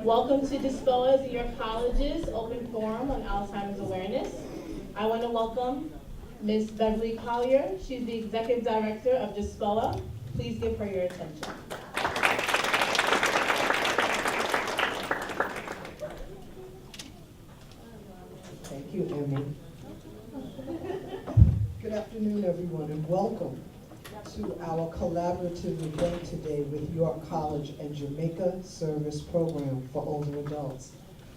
Welcome to JSPOA's Your College's Open Forum on Alzheimer's Awareness. I want to welcome Ms. Beverly Collier. She's the Executive Director of JSPOA. Please give her your attention. Thank you, Emmy. Good afternoon, everyone, and welcome to our collaborative event today with York College and Jamaica Service Program for Older Adults.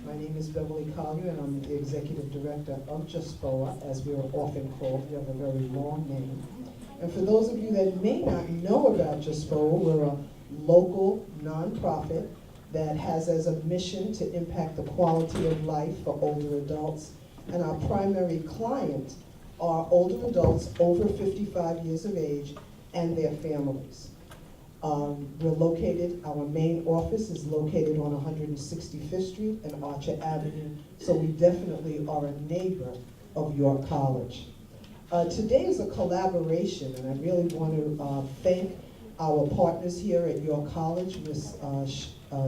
My name is Beverly Collier, and I'm the Executive Director of JSPOA, as we are often called. We have a very long name. And for those of you that may not know about JSPOA, we're a local nonprofit that has as a mission to impact the quality of life for older adults. And our primary client are older adults over 55 years of age and their families. We're located, our main office is located on 165th Street and Archer Avenue, so we definitely are a neighbor of York College. Today is a collaboration, and I really want to thank our partners here at York College, Ms.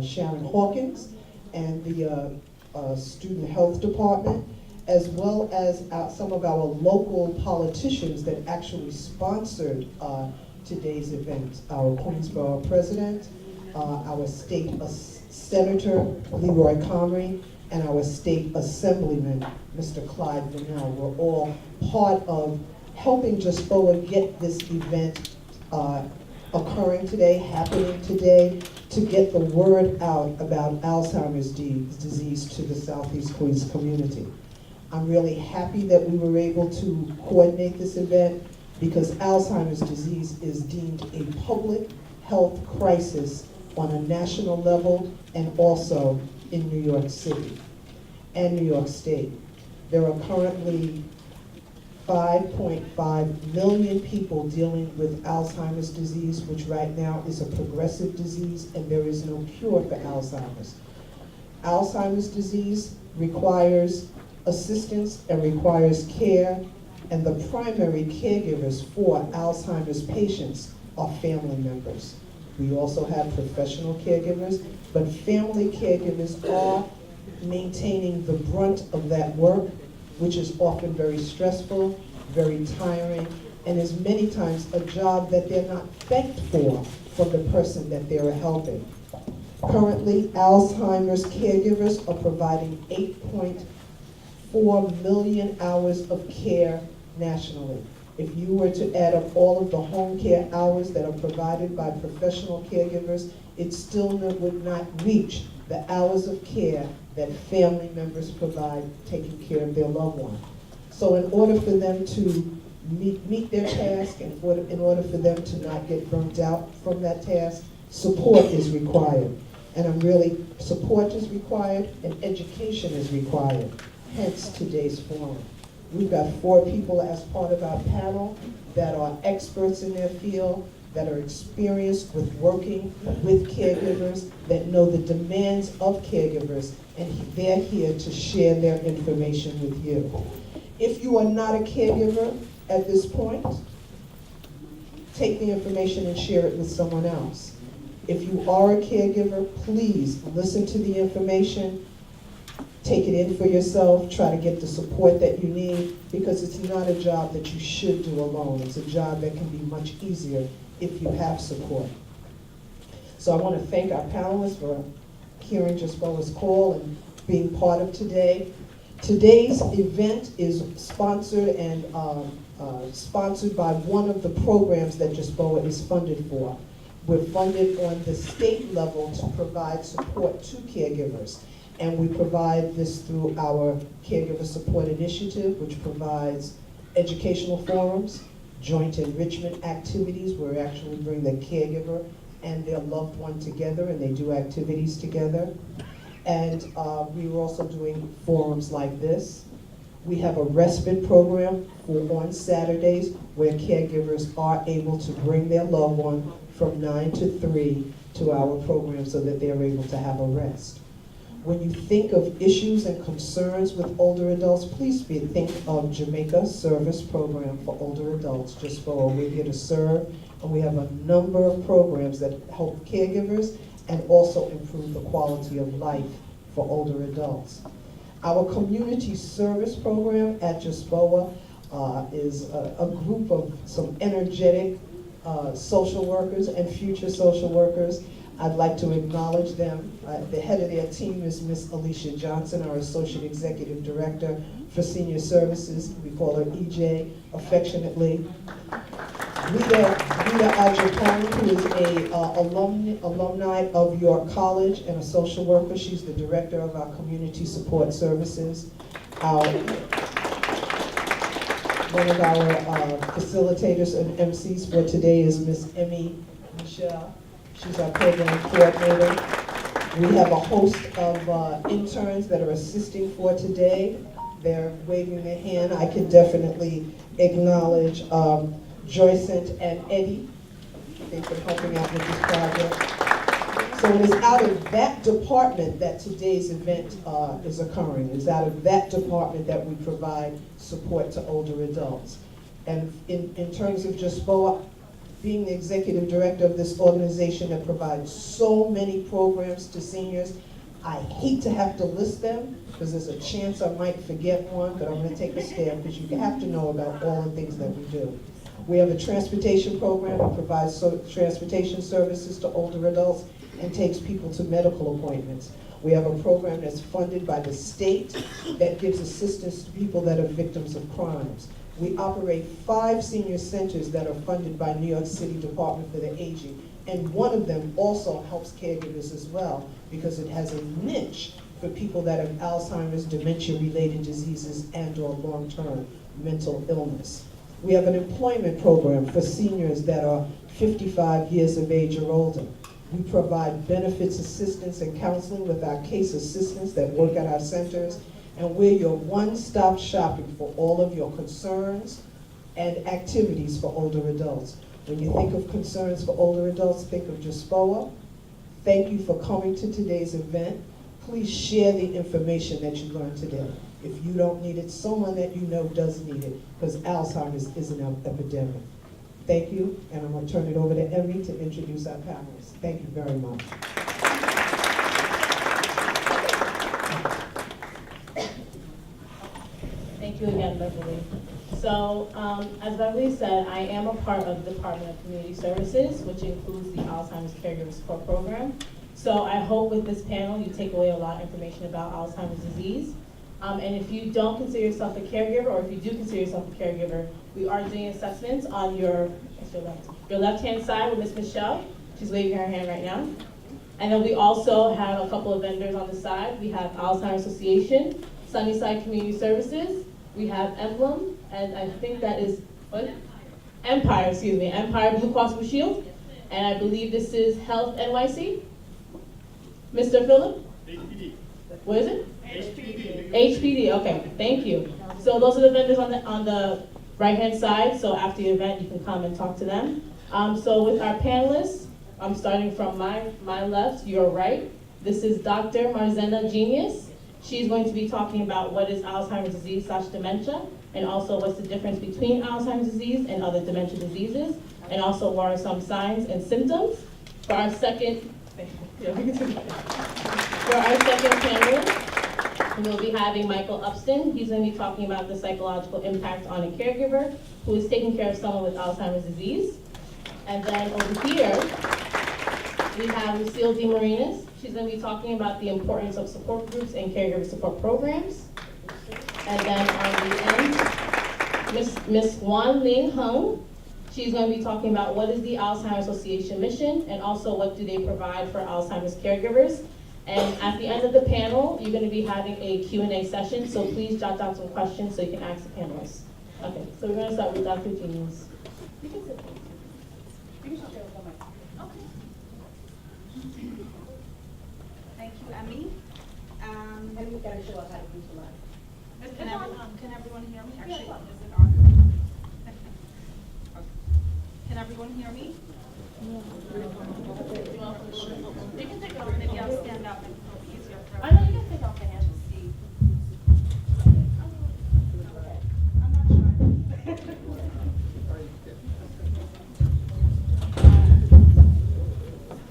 Sharon Hawkins and the Student Health Department, as well as some of our local politicians that actually sponsored today's event. Our Queensborough President, our State Senator Leroy Comrie, and our State Assemblyman, Mr. Clyde Vanell, were all part of helping JSPOA get this event occurring today, happening today, to get the word out about Alzheimer's disease to the Southeast Queens community. I'm really happy that we were able to coordinate this event because Alzheimer's disease is deemed a public health crisis on a national level and also in New York City and New York State. There are currently 5.5 million people dealing with Alzheimer's disease, which right now is a progressive disease, and there is no cure for Alzheimer's. Alzheimer's disease requires assistance and requires care, and the primary caregivers for Alzheimer's patients are family members. We also have professional caregivers, but family caregivers are maintaining the brunt of that work, which is often very stressful, very tiring, and is many times a job that they're not thanked for from the person that they're helping. Currently, Alzheimer's caregivers are providing 8.4 million hours of care nationally. If you were to add up all of the home care hours that are provided by professional caregivers, it still would not reach the hours of care that family members provide taking care of their loved one. So in order for them to meet their task and in order for them to not get burnt out from that task, support is required. And support is required and education is required, hence today's forum. We've got 4 people as part of our panel that are experts in their field, that are experienced with working with caregivers, that know the demands of caregivers, and they're here to share their information with you. If you are not a caregiver at this point, take the information and share it with someone else. If you are a caregiver, please listen to the information, take it in for yourself, try to get the support that you need, because it's not a job that you should do alone. It's a job that can be much easier if you have support. So I want to thank our panelists for hearing JSPOA's call and being part of today. Today's event is sponsored and sponsored by one of the programs that JSPOA is funded for. We're funded on the state level to provide support to caregivers. And we provide this through our Caregiver Support Initiative, which provides educational forums, joint enrichment activities where we actually bring the caregiver and their loved one together and they do activities together. And we were also doing forums like this. We have a respite program on Saturdays where caregivers are able to bring their loved one from 9 to 3 to our program so that they're able to have a rest. When you think of issues and concerns with older adults, please think of Jamaica Service Program for Older Adults, JSPOA. We're here to serve, and we have a number of programs that help caregivers and also improve the quality of life for older adults. Our community service program at JSPOA is a group of some energetic social workers and future social workers. I'd like to acknowledge them. The head of their team is Miss Alicia Johnson, our Associate Executive Director for Senior Services. We call her EJ affectionately. Rita Ajapone, who is a alumni of York College and a social worker. She's the director of our community support services. One of our facilitators and MCs for today is Miss Emmy Michelle. She's our program coordinator. We have a host of interns that are assisting for today. They're waving their hand. I can definitely acknowledge Joyce and Eddie. They've been helping out with this project. So it is out of that department that today's event is occurring. It's out of that department that we provide support to older adults. And in terms of JSPOA, being the executive director of this organization that provides so many programs to seniors, I hate to have to list them because there's a chance I might forget one, but I'm going to take a stab because you have to know about all the things that we do. We have a transportation program that provides transportation services to older adults and takes people to medical appointments. We have a program that's funded by the state that gives assistance to people that are victims of crimes. We operate 5 senior centers that are funded by New York City Department for the Aging, and one of them also helps caregivers as well because it has a niche for people that have Alzheimer's, dementia-related diseases, and/or long-term mental illness. We have an employment program for seniors that are 55 years of age or older. We provide benefits assistance and counseling with our case assistants that work at our centers, and we're your one-stop shopping for all of your concerns and activities for older adults. When you think of concerns for older adults, think of JSPOA. Thank you for coming to today's event. Please share the information that you learned today. If you don't need it, someone that you know does need it, because Alzheimer's is an epidemic. Thank you, and I'm going to turn it over to Emmy to introduce our panelists. Thank you very much. Thank you again, Beverly. So, as Beverly said, I am a part of the Department of Community Services, which includes the Alzheimer's Caregiver Support Program. So I hope with this panel you take away a lot of information about Alzheimer's disease. And if you don't consider yourself a caregiver, or if you do consider yourself a caregiver, we are doing assessments on your left-hand side with Miss Michelle. She's waving her hand right now. And then we also have a couple of vendors on the side. We have Alzheimer's Association, Sunnyside Community Services, we have Emblem, and I think that is, what? Empire Blue Cross Blue Shield. And I believe this is Health NYC. Mr. Phillip? HPD. What is it? HPD. HPD, okay, thank you. So those are the vendors on the right-hand side, so after the event, you can come and talk to them. So with our panelists, I'm starting from my left, your right. This is Dr. Marzena Genius. She's going to be talking about what is Alzheimer's disease/dementia, and also what's the difference between Alzheimer's disease and other dementia diseases, and also what are some signs and symptoms. For our second panelist, we'll be having Michael Upston. He's going to be talking about the psychological impact on a caregiver who is taking care of someone with Alzheimer's disease. And then over here, we have Lucille DeMarinis. She's going to be talking about the importance of support groups and caregiver support programs. And then on the end, Miss Wan Ling Hung. She's going to be talking about what is the Alzheimer's Association mission, and also what do they provide for Alzheimer's caregivers. And at the end of the panel, you're going to be having a Q&A session, so please jot down some questions so you can ask the panelists. Okay, so we're going to start with Dr. Genius. You can sit. You can share with the mic. Okay. Thank you, Emmy. And you got to show us how to use the mic. Can everyone hear me? Yeah. Actually, is it on? Can everyone hear me? You can take it off. Maybe I'll stand up and it'll be easier for I know you can take off the hands. to see.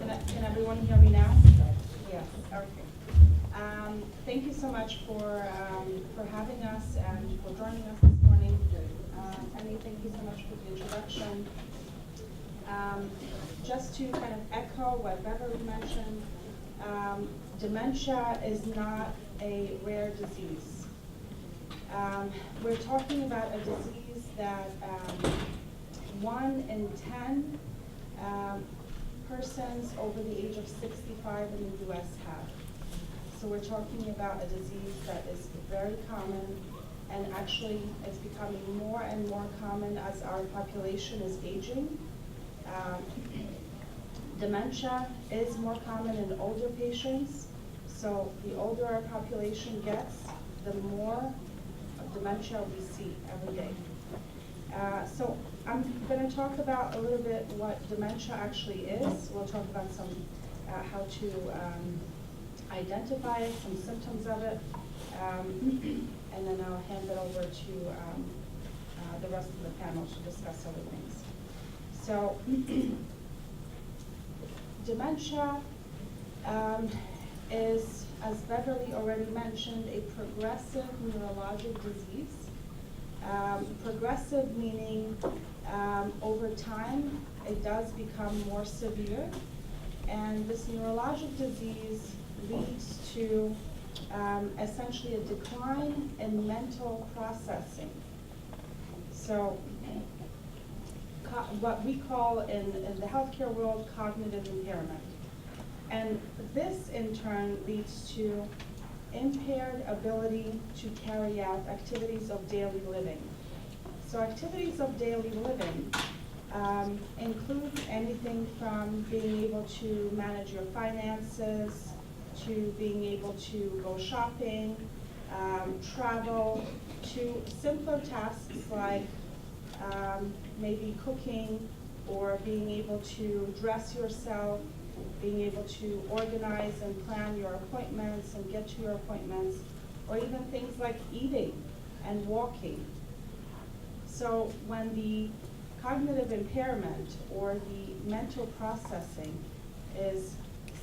I'm not sure. Can everyone hear me now? introduction. Just to kind of echo what Beverly mentioned, dementia is not a rare disease. We're talking about a disease that 1 in 10 persons over the age of 65 in the US have. So we're talking about a disease that is very common, and actually it's becoming more and more common as our population is aging. Dementia is more common in older patients, so the older our population gets, the more of dementia we see every day. So I'm going to talk about a little bit what dementia actually is. We'll talk about some how to identify it, some symptoms of it, and then I'll hand it over to the rest of the panel to discuss other things. So dementia is, as Beverly already mentioned, a progressive neurologic disease. Progressive meaning over time it does become more severe, and this neurologic disease leads to essentially a decline in mental processing. So what we call in the healthcare world cognitive impairment. And this in turn leads to impaired ability to carry out activities of daily living. So activities of daily living include anything from being able to manage your finances, to being able to go shopping, travel, to simpler tasks like maybe cooking, or being able to dress yourself, being able to organize and plan your appointments and get to your appointments, or even things like eating and walking. So when the cognitive impairment or the mental processing is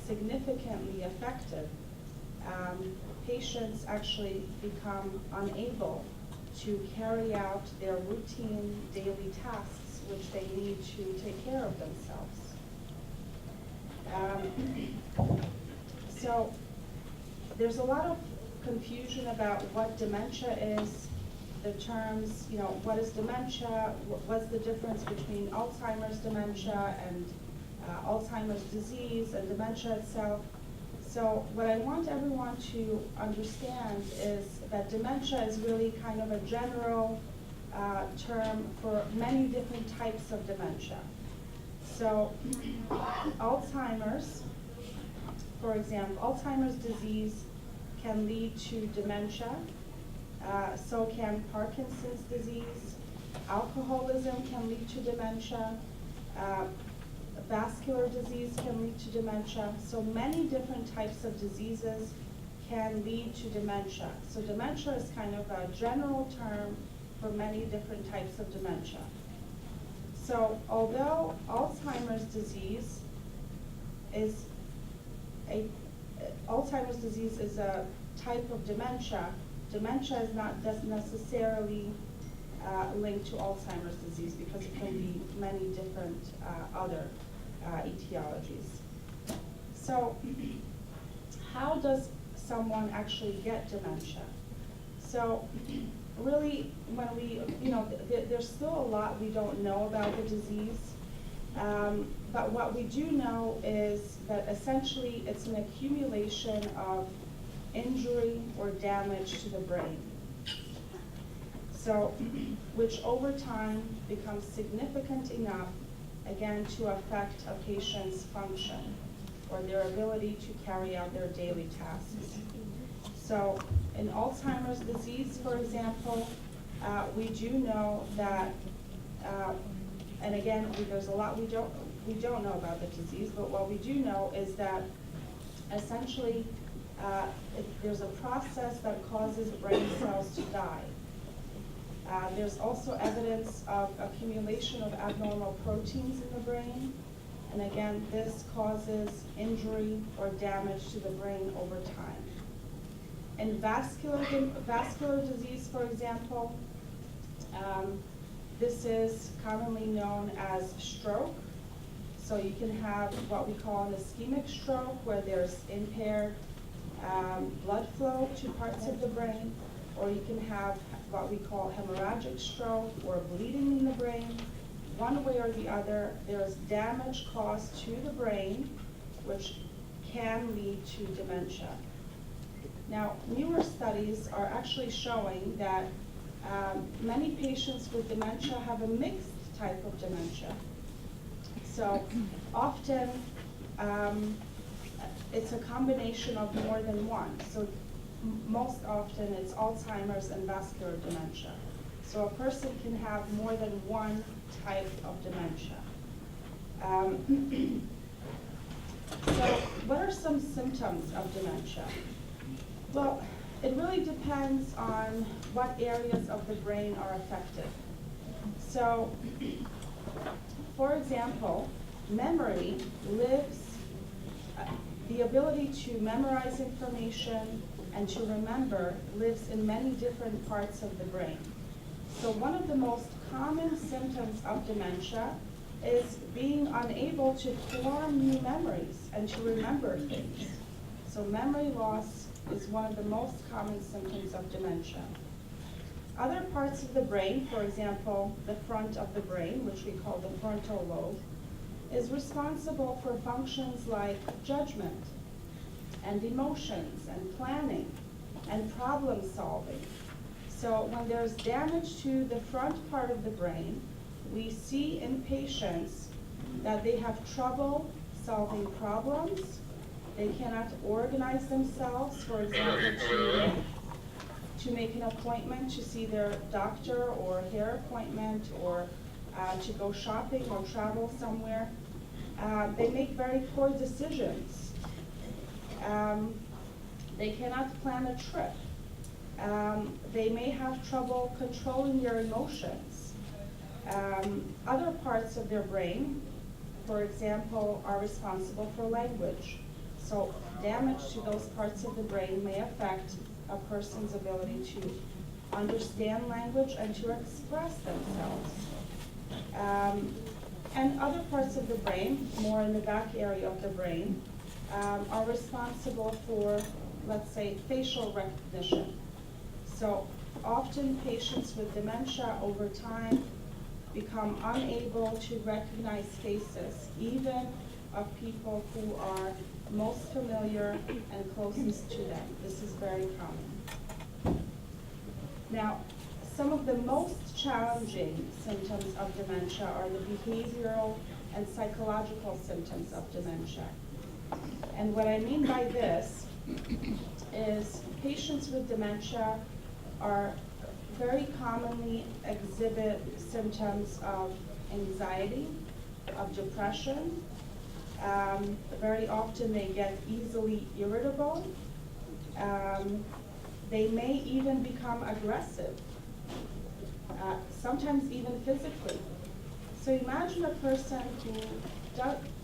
significantly affected, patients actually become unable to carry out their routine daily tasks which they need to take care of themselves. So there's a lot of confusion about what dementia is, the terms, what is dementia, what's the difference between Alzheimer's dementia and Alzheimer's disease and dementia itself. So what I want everyone to understand is that dementia is really kind of a general term for many different types of dementia. So Alzheimer's, for example, Alzheimer's disease can lead to dementia, so can Parkinson's disease. Alcoholism can lead to dementia. Vascular disease can lead to dementia. So many different types of diseases can lead to dementia. So dementia is kind of a general term for many different types of dementia. So although Alzheimer's disease is a type of dementia, dementia doesn't necessarily linked to Alzheimer's disease because it can be many different other etiologies. So how does someone actually get dementia? So really, when we, there's still a lot we don't know about the disease, but what we do know is that essentially it's an accumulation of injury or damage to the brain. So, which over time becomes significant enough, again, to affect a patient's function or their ability to carry out their daily tasks. So in Alzheimer's disease, for example, we do know that, and again, there's a lot we don't know about the disease, but what we do know is that essentially there's a process that causes brain cells to die. There's also evidence of accumulation of abnormal proteins in the brain, and again, this causes injury or damage to the brain over time. In vascular disease, for example, This is commonly known as stroke. So you can have what we call an ischemic stroke, where there's impaired blood flow to parts of the brain, or you can have what we call hemorrhagic stroke or bleeding in the brain. One way or the other, there's damage caused to the brain, which can lead to dementia. Now, newer studies are actually showing that many patients with dementia have a mixed type of dementia. So often, it's a combination of more than one. So most often it's Alzheimer's and vascular dementia. So a person can have more than one type of dementia. So what are some symptoms of dementia? Well, it really depends on what areas of the brain are affected. So, for example, memory lives, the ability to memorize information and to remember lives in many different parts of the brain. So one of the most common symptoms of dementia is being unable to form new memories and to remember things. So memory loss is one of the most common symptoms of dementia. Other parts of the brain, for example, the front of the brain, which we call the frontal lobe, is responsible for functions like judgment and emotions and planning and problem solving. So when there's damage to the front part of the brain, we see in patients that they have trouble solving problems. They cannot organize themselves, for example, to make an appointment to see their doctor or a hair appointment, or to go shopping or travel somewhere. They make very poor decisions. They cannot plan a trip. They may have trouble controlling their emotions. Other parts of their brain, for example, are responsible for language. So damage to those parts of the brain may affect a person's ability to understand language and to express themselves. And other parts of the brain, more in the back area of the brain, are responsible for, let's say, facial recognition. So often patients with dementia over time become unable to recognize faces, even of people who are most familiar and closest to them. This is very common. Now, some of the most challenging symptoms of dementia are the behavioral and psychological symptoms of dementia. And what I mean by this is patients with dementia are very commonly exhibit symptoms of anxiety, of depression. Very often they get easily irritable. They may even become aggressive, sometimes even physically. So imagine a person who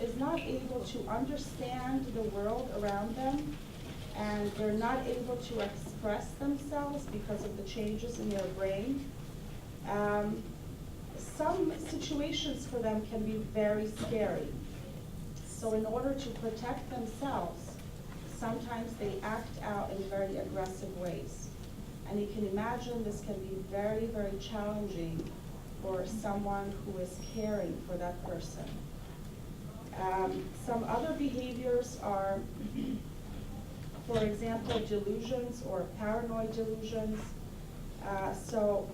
is not able to understand the world around them, and they're not able to express themselves because of the changes in their brain. Some situations for them can be very scary. So in order to protect themselves, sometimes they act out in very aggressive ways. And you can imagine this can be very, very challenging for someone who is caring for that person. Some other behaviors are, for example, delusions or paranoid delusions. So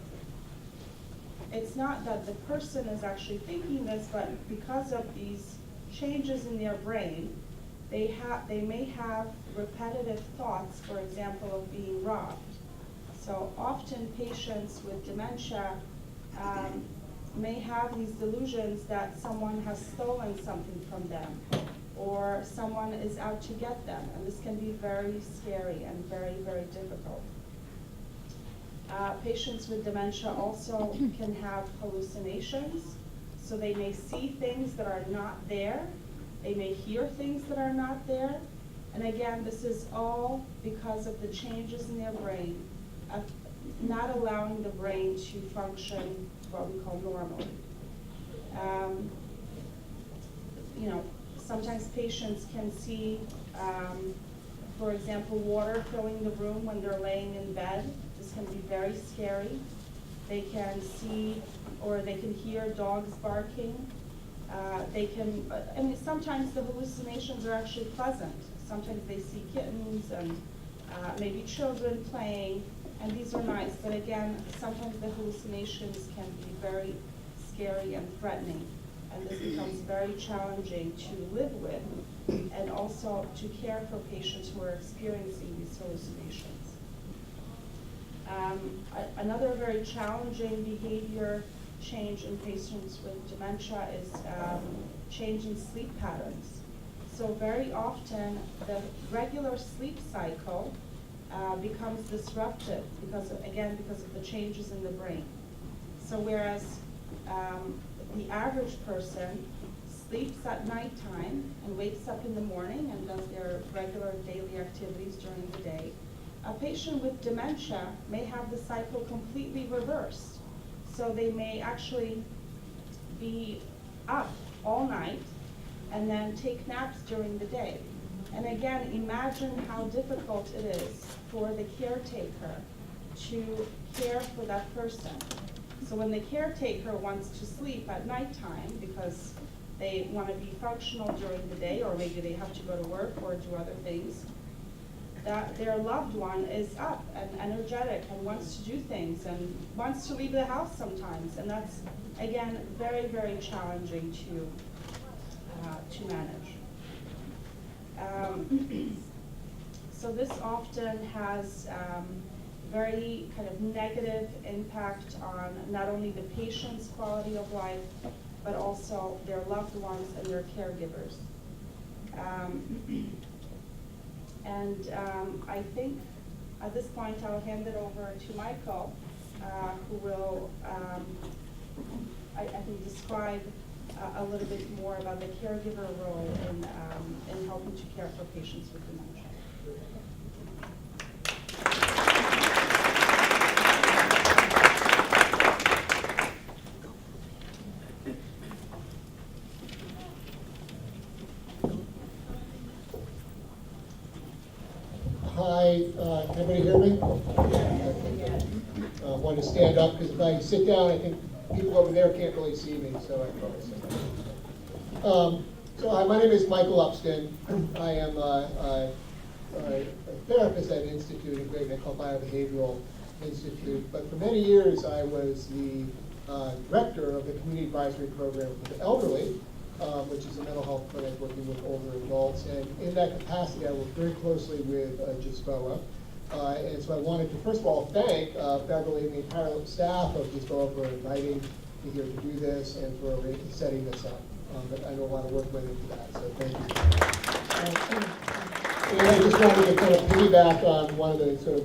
it's not that the person is actually thinking this, but because of these changes in their brain, they may have repetitive thoughts, for example, of being robbed. So often patients with dementia may have these delusions that someone has stolen something from them, or someone is out to get them, and this can be very scary and very, very difficult. Patients with dementia also can have hallucinations, so they may see things that are not there, they may hear things that are not there, and again, this is all because of the changes in their brain, not allowing the brain to function what we call normally. You know, sometimes patients can see, for example, water filling the room when they're laying in bed. This can be very scary. They can see or they can hear dogs barking. They can, I mean, sometimes the hallucinations are actually pleasant. Sometimes they see kittens and maybe children playing, and these are nice. But again, sometimes the hallucinations can be very scary and threatening, and this becomes very challenging to live with, and also to care for patients who are experiencing these hallucinations. Another very challenging behavior change in patients with dementia is change in sleep patterns. So very often the regular sleep cycle becomes disrupted because of the changes in the brain. So whereas the average person sleeps at nighttime and wakes up in the morning and does their regular daily activities during the day, a patient with dementia may have the cycle completely reversed. So they may actually be up all night and then take naps during the day. And again, imagine how difficult it is for the caretaker to care for that person. So when the caretaker wants to sleep at nighttime because they want to be functional during the day, or maybe they have to go to work or do other things, that their loved one is up and energetic and wants to do things and wants to leave the house sometimes. And that's, again, very, very challenging to manage. So this often has very kind of negative impact on not only the patient's quality of life, but also their loved ones and their caregivers. I think at this point I'll hand it over to Michael, who will, I think, describe a little bit more about the caregiver role in helping to care for patients with dementia. Hi, can everybody hear me? I want to stand up because if I sit down, I think people over there can't really see me, so I probably sit down. So hi, my name is Michael Upston. I am a therapist at an institute in Great Neck called Biobehavioral Institute, but for many years I was the director of the Community Advisory Program for the Elderly, which is a mental health clinic working with older adults. And in that capacity, I work very closely with JSPOA. And so I wanted to, first of all, thank Beverly and the entire staff of JSPOA for inviting me here to do this and for setting this up. But I know a lot of work went into that, so thank you. And I just wanted to kind of piggyback on one of the sort of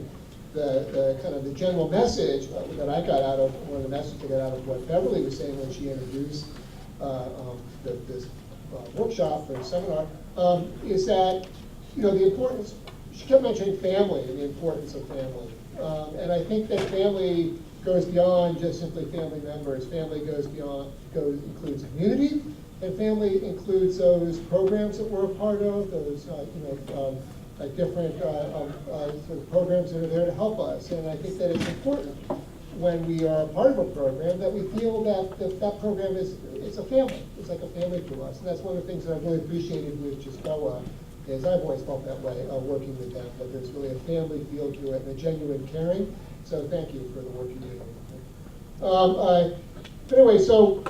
the kind of the general message that I got out of, one of the messages I got out of what Beverly was saying when she introduced this workshop or seminar, is that, you know, the importance, she kept mentioning family and the importance of family. And I think that family goes beyond just simply family members. Family includes community, and family includes those programs that we're a part of, those different sort of programs that are there to help us. And I think that it's important when we are a part of a program that we feel that that program it's a family. It's like a family to us. And that's one of the things that I've really appreciated with JSPOA, is I've always felt that way working with them, that there's really a family feel to it and a genuine caring. So thank you for the work you do. Anyway, so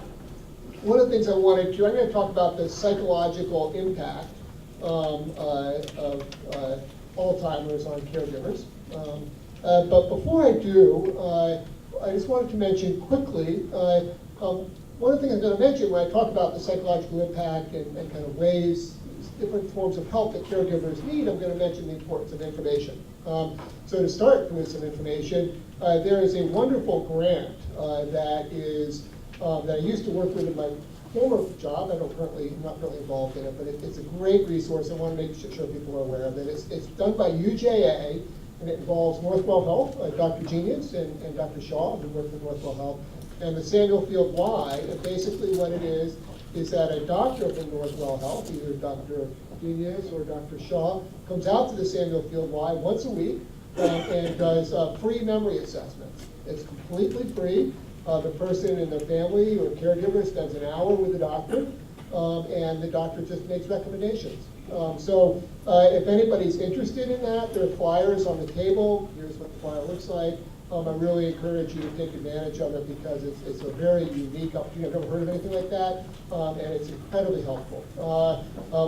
one of the things I'm going to talk about the psychological impact of Alzheimer's on caregivers. But before I do, I just wanted to mention quickly, one of the things I'm going to mention when I talk about the psychological impact and kind of ways, different forms of help that caregivers need, I'm going to mention the importance of information. So to start with some information, there is a wonderful grant that I used to work with in my former job. I'm not currently involved in it, but it's a great resource. I want to make sure people are aware of it. It's done by UJA, and it involves Northwell Health, Dr. Genius and Dr. Shaw, who work with Northwell Health. And the Samuel Field Y, basically what it is that a doctor from Northwell Health, either Dr. Diaz or Dr. Shaw, comes out to the Samuel Field Y once a week and does free memory assessments. It's completely free. The person and their family or caregiver spends an hour with the doctor, and the doctor just makes recommendations. So if anybody's interested in that, there are flyers on the table. Here's what the flyer looks like. I really encourage you to take advantage of it because it's a very unique opportunity. I've never heard of anything like that, and it's incredibly helpful.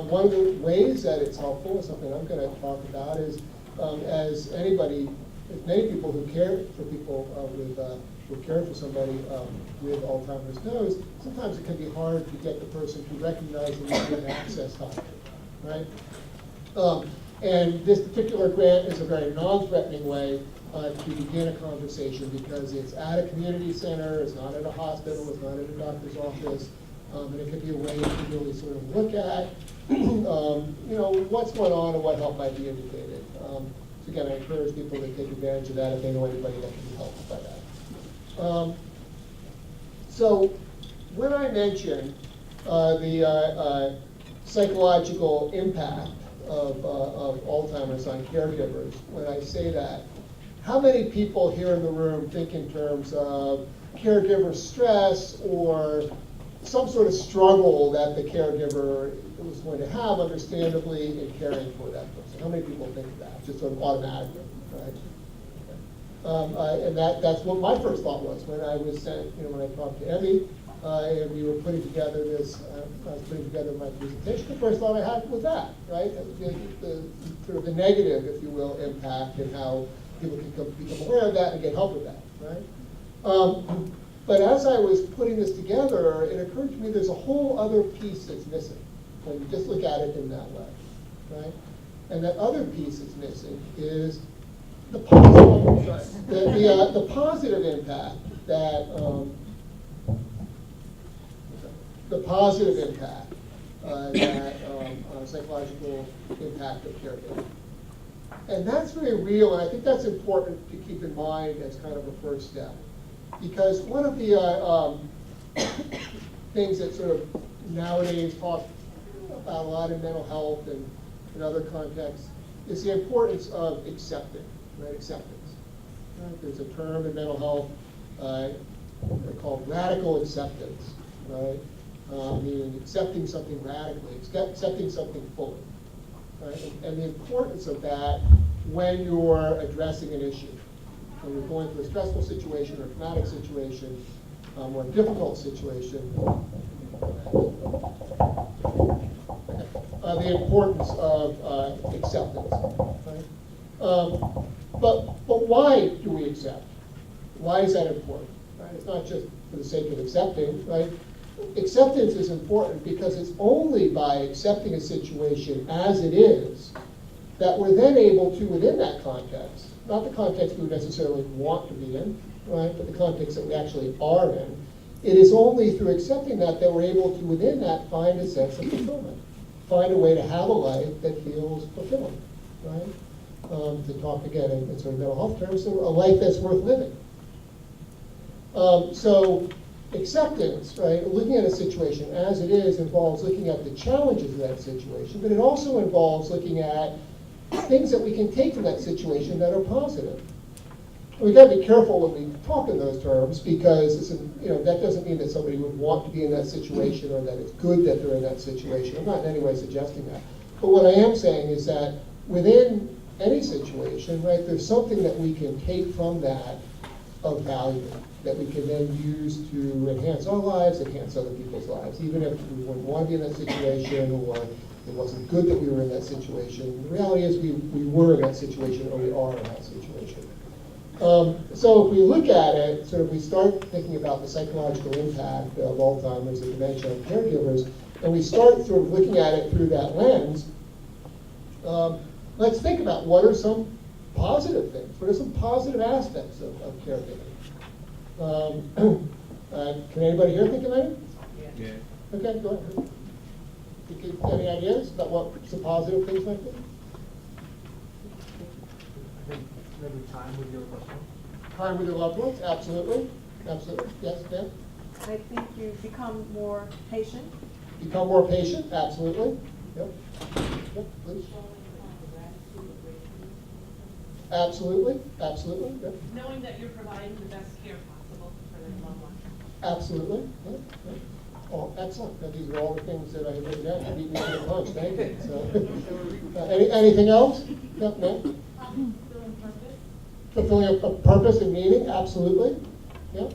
One of the ways that it's helpful is something I'm going to talk about is as many people who care for people who care for somebody with Alzheimer's knows, sometimes it can be hard to get the person to recognize and to access help, right? And this particular grant is a very non-threatening way to begin a conversation because it's at a community center, it's not at a hospital, it's not at a doctor's office, and it can be a way to really sort of look at, what's going on and what help might be indicated. So again, I encourage people to take advantage of that if they know anybody that can be helped by that. So when I mention the psychological impact of Alzheimer's on caregivers, when I say that, how many people here in the room think in terms of caregiver stress or some sort of struggle that the caregiver was going to have, understandably, in caring for that person? How many people think of that, just sort of automatically, right? And that's what my first thought was when I was sent, when I talked to Emmy, and we were putting together this, I was putting together my presentation, the first thought I had was that, right? The sort of the negative, if you will, impact and how people can become aware of that and get help with that, right? But as I was putting this together, it occurred to me there's a whole other piece that's missing when you just look at it in that way, right? And that other piece that's missing is the positive, the positive impact that psychological impact of caregiving. And that's very real, and I think that's important to keep in mind as kind of a first step. Because one of the things that sort of nowadays talked about a lot in mental health and in other contexts is the importance of accepting, right? Acceptance. Right? There's a term in mental health called radical acceptance, right? Meaning accepting something radically, accepting something fully. Right? And the importance of that when you're addressing an issue. When you're going through a stressful situation or a traumatic situation or a difficult situation, the importance of acceptance. Right? But why do we accept? Why is that important? Right? It's not just for the sake of accepting, right? Acceptance is important because it's only by accepting a situation as it is that we're then able to, within that context, not the context we would necessarily want to be in, right, but the context that we actually are in, it is only through accepting that we're able to, within that, find a sense of fulfillment, find a way to have a life that feels fulfilling, right? To talk again in sort of mental health terms, so a life that's worth living. So acceptance, right, looking at a situation as it is involves looking at the challenges of that situation, but it also involves looking at things that we can take from that situation that are positive. We've got to be careful when we talk in those terms because that doesn't mean that somebody would want to be in that situation or that it's good that they're in that situation. I'm not in any way suggesting that. But what I am saying is that within any situation, right, there's something that we can take from that of value that we can then use to enhance our lives, enhance other people's lives, even if we wouldn't want to be in that situation or it wasn't good that we were in that situation. The reality is we were in that situation or we are in that situation. So if we look at it, sort of we start thinking about the psychological impact of Alzheimer's and dementia on caregivers, and we start sort of looking at it through that lens, let's think about what are some positive things, what are some positive aspects of caregiving. Can anybody here think of any? Yeah. Okay, go ahead. Any ideas about what some positive things might be? I think maybe time with your loved ones. Time with your loved ones, absolutely. absolutely. Yes, ma'am? I think you become more patient. Become more patient, absolutely. Yep. Yep, please. Absolutely, absolutely, yep. Knowing that you're providing the best care possible for their loved one. Absolutely, yeah, yeah. Oh, excellent. Now, these are all the things that I have written down. You beat me to the punch, thank you. So, anything else? No, ma'am? Fulfilling purpose. Fulfilling a purpose and meaning, absolutely. Yeah.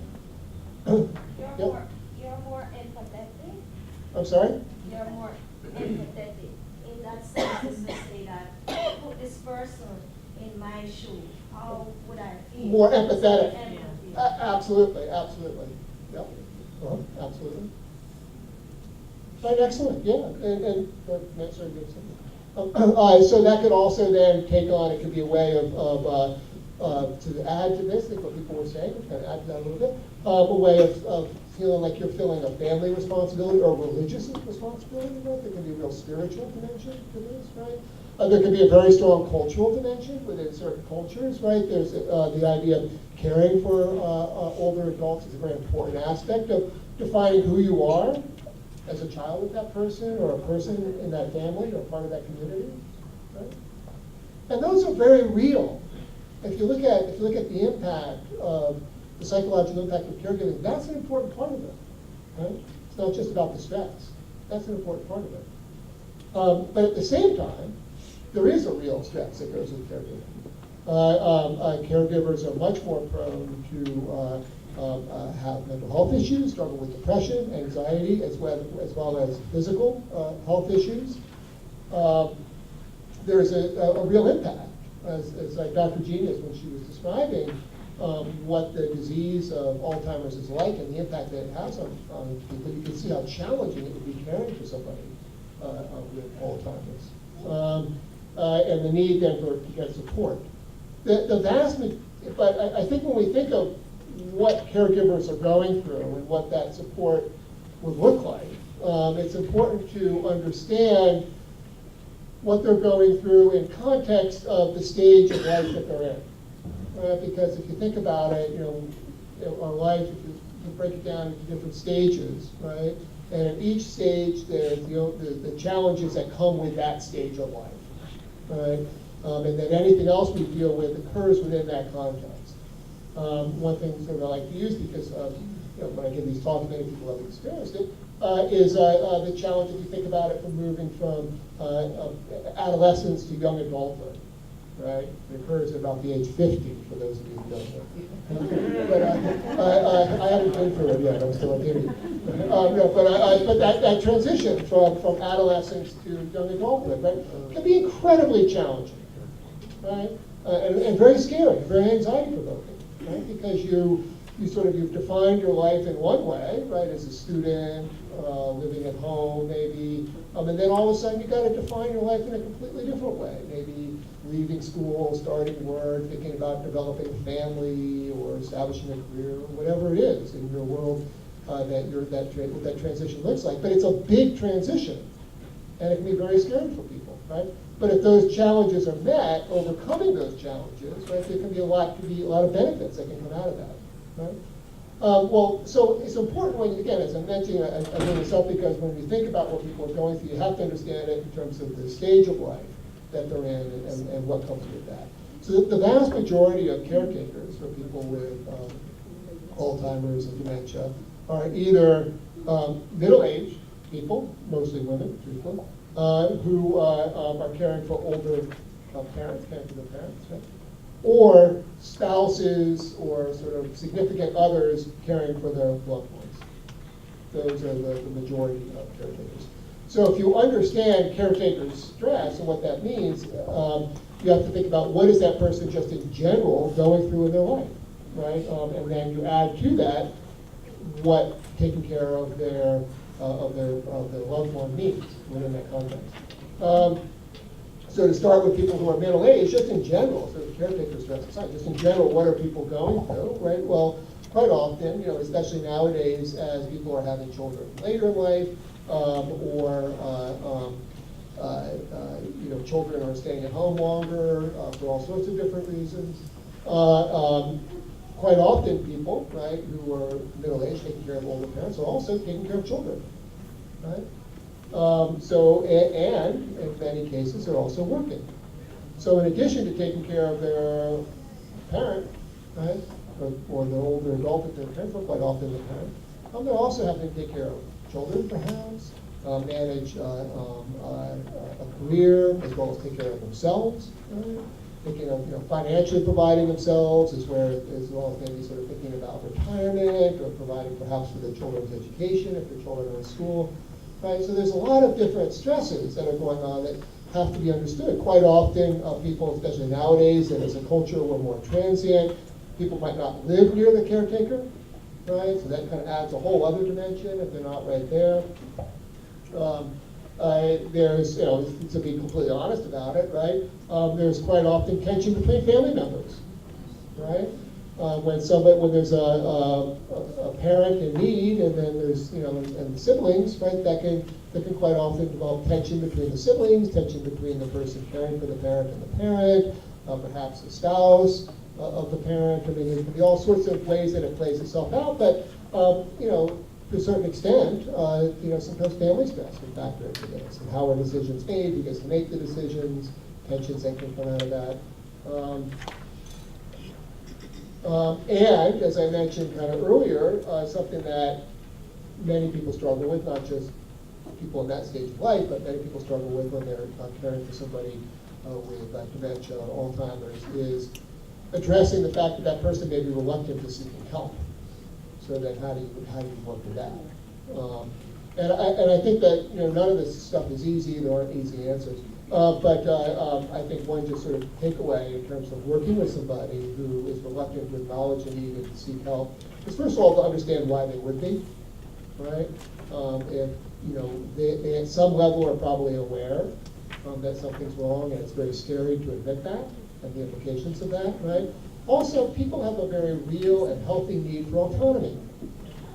You're more empathetic. I'm sorry? You're more empathetic. In that sense, is to say that put this person in my shoe. How would I feel? More empathetic. Empathy. Absolutely, absolutely. Yeah. Absolutely. Right, excellent, yeah, and that's very good. So that could also then take on, it could be a way to add to this, like what people were saying, kind of add to that a little bit, a way of feeling like you're feeling a family responsibility or religious responsibility, right? There can be a real spiritual dimension to this, right? There can be a very strong cultural dimension within certain cultures, right? There's the idea of caring for older adults is a very important aspect of defining who you are as a child of that person or a person in that family or part of that community, right? And those are very real. If you look at the impact of the psychological impact of caregiving, that's an important part of it, right? It's not just about the stress. That's an important part of it. But at the same time, there is a real stress that goes with caregiving. Caregivers are much more prone to have mental health issues, struggle with depression, anxiety, as well as physical health issues. There's a real impact, as like Dr. Genius, when she was describing what the disease of Alzheimer's is like and the impact that it has on people, you can see how challenging it would be caring for somebody with Alzheimer's. And the need then to get support. But I think when we think of what caregivers are going through and what that support would look like, it's important to understand what they're going through in context of the stage of life that they're in. Because if you think about it, our life, if you break it down into different stages, right? And at each stage, there's the challenges that come with that stage of life, right? And then anything else we deal with occurs within that context. One thing sort of I like to use, because when I give these talks, many people have experienced it, is the challenge, if you think about it, from moving from adolescence to young adulthood, right? It occurs at about the age 50, for those of you who don't know. But I haven't been through it yet, I'm still a kid. But that transition from adolescence to young adulthood, right, can be incredibly challenging, right? And very scary, very anxiety provoking, right? Because you've defined your life in one way, right, as a student, living at home maybe, and then all of a sudden you've got to define your life in a completely different way. Maybe leaving school, starting work, thinking about developing a family or establishing a career, or whatever it is in your world what that transition looks like. But it's a big transition, and it can be very scary for people, right? But if those challenges are met, overcoming those challenges, right, there can be a lot of benefits that can come out of that, right? So it's important when, again, as I mentioned, I bring this up because when we think about what people are going through, you have to understand it in terms of the stage of life that they're in and what comes with that. So the vast majority of caretakers for people with Alzheimer's and dementia are either middle-aged people, mostly women, truthfully, who are caring for older parents, caring for their parents, right? Or spouses or sort of significant others caring for their loved ones. Those are the majority of caretakers. So if you understand caretakers' stress and what that means, you have to think about what is that person just in general going through in their life, right? And then you add to that what taking care of their loved one means within that context. So to start with people who are middle-aged, just in general, so the caretaker stress aside, just in general, what are people going through, right? Well, quite often, especially nowadays, as people are having children later in life, children are staying at home longer for all sorts of different reasons. quite often people, right, who are middle-aged taking care of older parents are also taking care of children, right? And in many cases, they're also working. So in addition to taking care of their parent, right, or the older adult that they're caring for, quite often the parent, they're also having to take care of children, perhaps, manage a career, as well as take care of themselves, right? Thinking of financially providing themselves, as well as maybe sort of thinking about retirement or providing perhaps for their children's education if their children are in school, right? So there's a lot of different stresses that are going on that have to be understood. Quite often, people, especially nowadays, and as a culture, we're more transient. People might not live near the caretaker, right? So that kind of adds a whole other dimension if they're not right there. There's, to be completely honest about it, right? There's quite often tension between family members, right? When there's a parent in need, and then there's and siblings, right? That can quite often develop tension between the siblings, tension between the person caring for the parent and the parent, perhaps the spouse of the parent. I mean, there can be all sorts of ways that it plays itself out, but to a certain extent, sometimes family stress can factor into this, and how are decisions made, who gets to make the decisions, tensions that can come out of that. And as I mentioned kind of earlier, something that many people struggle with, not just people in that stage of life, but many people struggle with when they're caring for somebody with dementia or Alzheimer's, is addressing the fact that that person may be reluctant to seeking help. So then how do you work with that? And I think that none of this stuff is easy. There aren't easy answers. But I think one just sort of takeaway in terms of working with somebody who is reluctant to acknowledge a need and to seek help is, first of all, to understand why they would be, right? If they at some level are probably aware that something's wrong, and it's very scary to admit that and the implications of that, right? Also, people have a very real and healthy need for autonomy,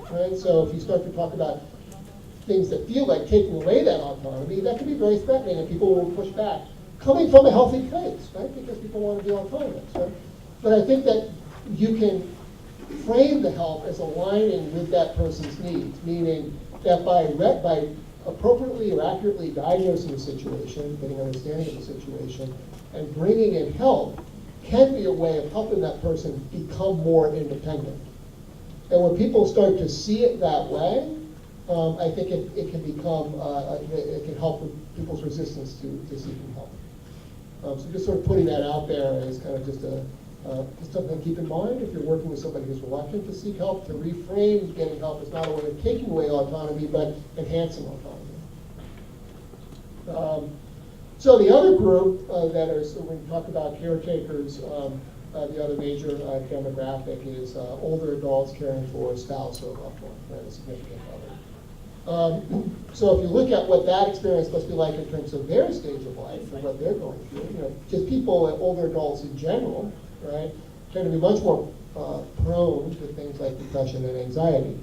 right? So if you start to talk about things that feel like taking away that autonomy, that can be very threatening, and people will push back, coming from a healthy place, right? Because people want to be autonomous, right? But I think that you can frame the help as aligning with that person's needs, meaning that by appropriately or accurately diagnosing the situation, getting an understanding of the situation, and bringing in help can be a way of helping that person become more independent. And when people start to see it that way, I think it can become, it can help with people's resistance to seeking help. So just sort of putting that out there as kind of just something to keep in mind if you're working with somebody who's reluctant to seek help, to reframe getting help as not a way of taking away autonomy, but enhancing autonomy. So the other group that are, so when we talk about caretakers, the other major demographic is older adults caring for a spouse or a loved one, right, a significant other. So if you look at what that experience must be like in terms of their stage of life and what they're going through, just people, older adults in general, right, tend to be much more prone to things like depression and anxiety.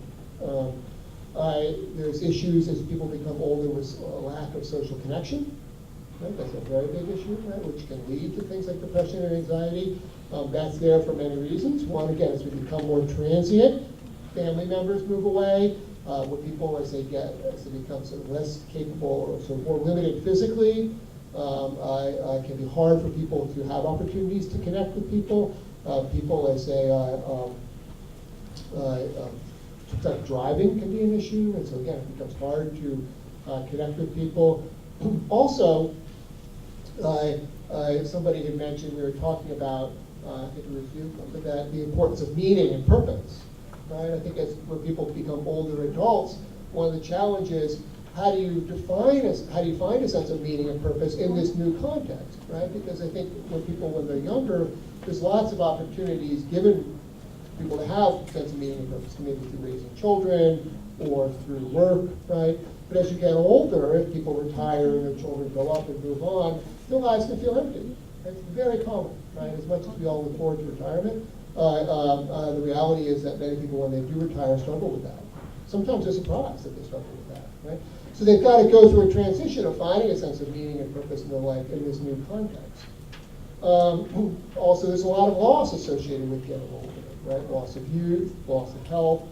There's issues as people become older with a lack of social connection. Right? That's a very big issue, right, which can lead to things like depression and anxiety. That's there for many reasons. One, again, as we become more transient, family members move away. With people, as they become sort of less capable or sort of more limited physically, it can be hard for people to have opportunities to connect with people. People, as they driving can be an issue, and so again, it becomes hard to connect with people. Also, somebody had mentioned, we were talking about, I think it was you, that the importance of meaning and purpose. Right? I think as when people become older adults, one of the challenges, how do you find a sense of meaning and purpose in this new context, right? Because I think when they're younger, there's lots of opportunities given people to have a sense of meaning and purpose, maybe through raising children or through work, right? But as you get older, if people retire and their children grow up and move on, their lives can feel empty. It's very common, right? As much as we all look forward to retirement, the reality is that many people, when they do retire, struggle with that. Sometimes they're surprised that they struggle with that, right? So they've got to go through a transition of finding a sense of meaning and purpose in their life in this new context. Also, there's a lot of loss associated with getting older, right? Loss of youth, loss of health,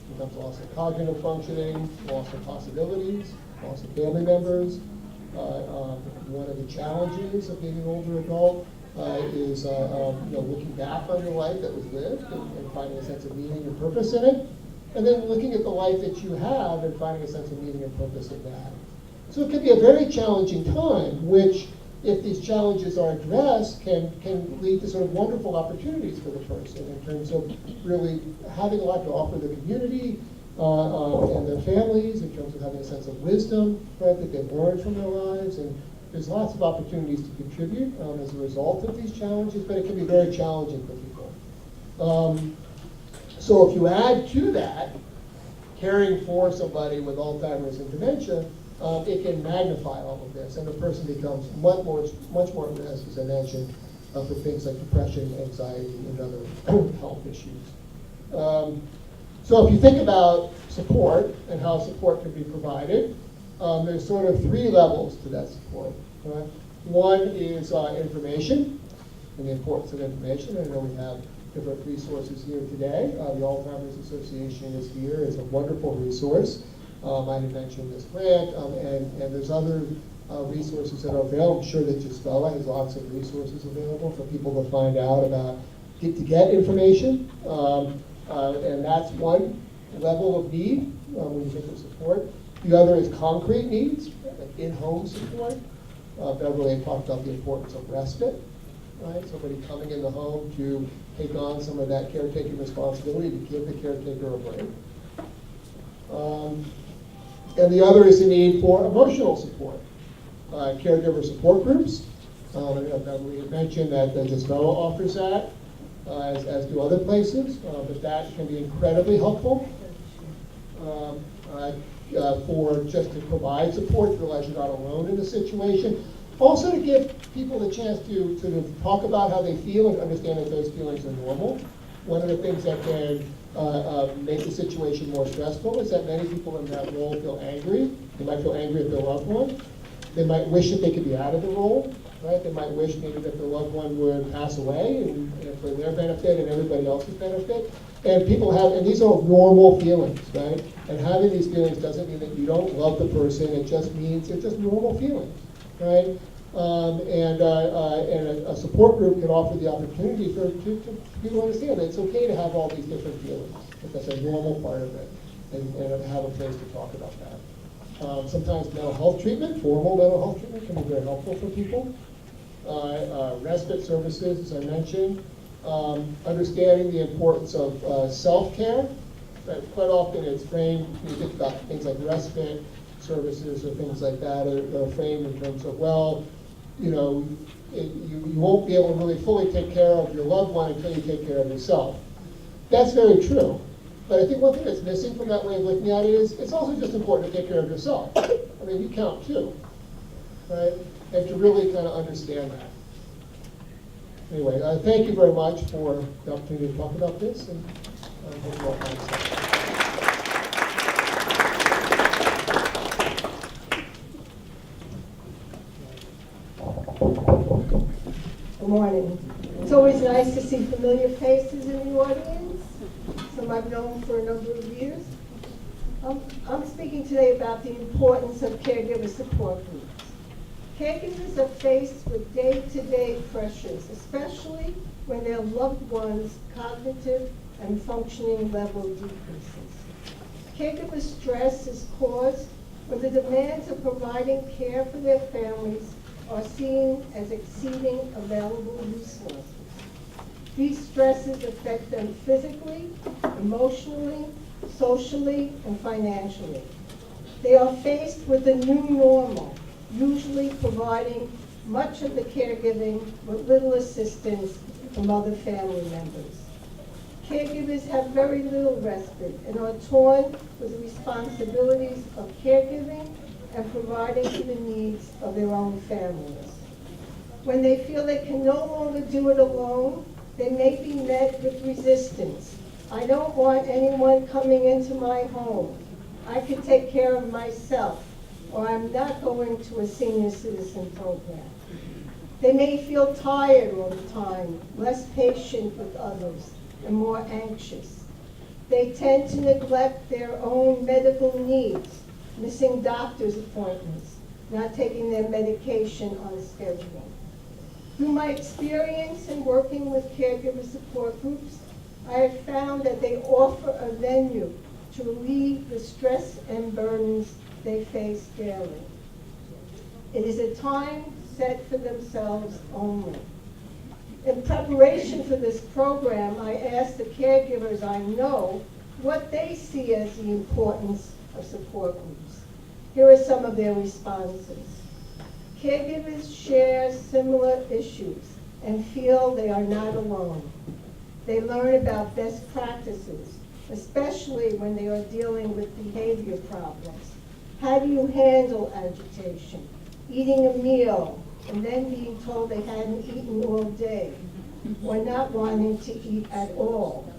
sometimes loss of cognitive functioning, loss of possibilities, loss of family members. One of the challenges of being an older adult is looking back on your life that was lived and finding a sense of meaning and purpose in it, and then looking at the life that you have and finding a sense of meaning and purpose in that. So it can be a very challenging time, which, if these challenges are addressed, can lead to sort of wonderful opportunities for the person in terms of really having a lot to offer the community and their families, in terms of having a sense of wisdom, right, that they've learned from their lives. And there's lots of opportunities to contribute as a result of these challenges, but it can be very challenging for people. So if you add to that caring for somebody with Alzheimer's and dementia, it can magnify all of this, and the person becomes much more at risk, as I mentioned, for things like depression, anxiety, and other health issues. So if you think about support and how support can be provided, there's sort of three levels to that support. Right? One is information and the importance of information. I know we have different resources here today. The Alzheimer's Association is here. It's a wonderful resource. I had mentioned this grant, and there's other resources that are available. I'm sure that JSPOA has lots of resources available for people to find out about, to get information. And that's one level of need when you think of support. The other is concrete needs, like in-home support. Beverly talked about the importance of respite, right? Somebody coming in the home to take on some of that caretaking responsibility, to give the caretaker a break. And the other is the need for emotional support. Caregiver support groups. Beverly had mentioned that JSPOA offers that, as do other places, but that can be incredibly helpful for just to provide support, to realize you're not alone in the situation. Also to give people the chance to sort of talk about how they feel and understand that those feelings are normal. One of the things that can make the situation more stressful is that many people in that role feel angry. They might feel angry at their loved one. They might wish that they could be out of the role, right? They might wish maybe that their loved one would pass away and for their benefit and everybody else's benefit. And people have, and these are normal feelings, right? And having these feelings doesn't mean that you don't love the person. It just means they're just normal feelings, right? And a support group can offer the opportunity for people to understand that it's okay to have all these different feelings. That that's a normal part of it, and have a place to talk about that. Sometimes mental health treatment, formal mental health treatment, can be very helpful for people. Respite services, as I mentioned. Understanding the importance of self-care. Quite often it's framed, when you think about things like respite services or things like that, are framed in terms of, well, you know, you won't be able to really fully take care of your loved one until you take care of yourself. That's very true. But I think one thing that's missing from that way of looking at it is it's also just important to take care of yourself. I mean, you count too, right? And to really kind of understand that. Anyway, thank you very much for the opportunity to talk about this, and I hope you all find it. Good morning. It's always nice to see familiar faces in the audience, some I've known for a number of years. I'm speaking today about the importance of caregiver support groups. Caregivers are faced with day-to-day pressures, especially when their loved ones' cognitive and functioning level decreases. Caregiver stress is caused when the demands of providing care for their families are seen as exceeding available resources. These stresses affect them physically, emotionally, socially, and financially. They are faced with a new normal, usually providing much of the caregiving with little assistance from other family members. Caregivers have very little respite and are torn with the responsibilities of caregiving and providing for the needs of their own families. When they feel they can no longer do it alone, they may be met with resistance. I don't want anyone coming into my home. I can take care of myself, or I'm not going to a senior citizen program. They may feel tired all the time, less patient with others, and more anxious. They tend to neglect their own medical needs, missing doctor's appointments, not taking their medication on schedule. Through my experience in working with caregiver support groups, I have found that they offer a venue to relieve the stress and burdens they face daily. It is a time set for themselves only. In preparation for this program, I asked the caregivers I know what they see as the importance of support groups. Here are some of their responses. Caregivers share similar issues and feel they are not alone. They learn about best practices, especially when they are dealing with behavior problems. How do you handle agitation? Eating a meal and then being told they hadn't eaten all day, or not wanting to eat at all,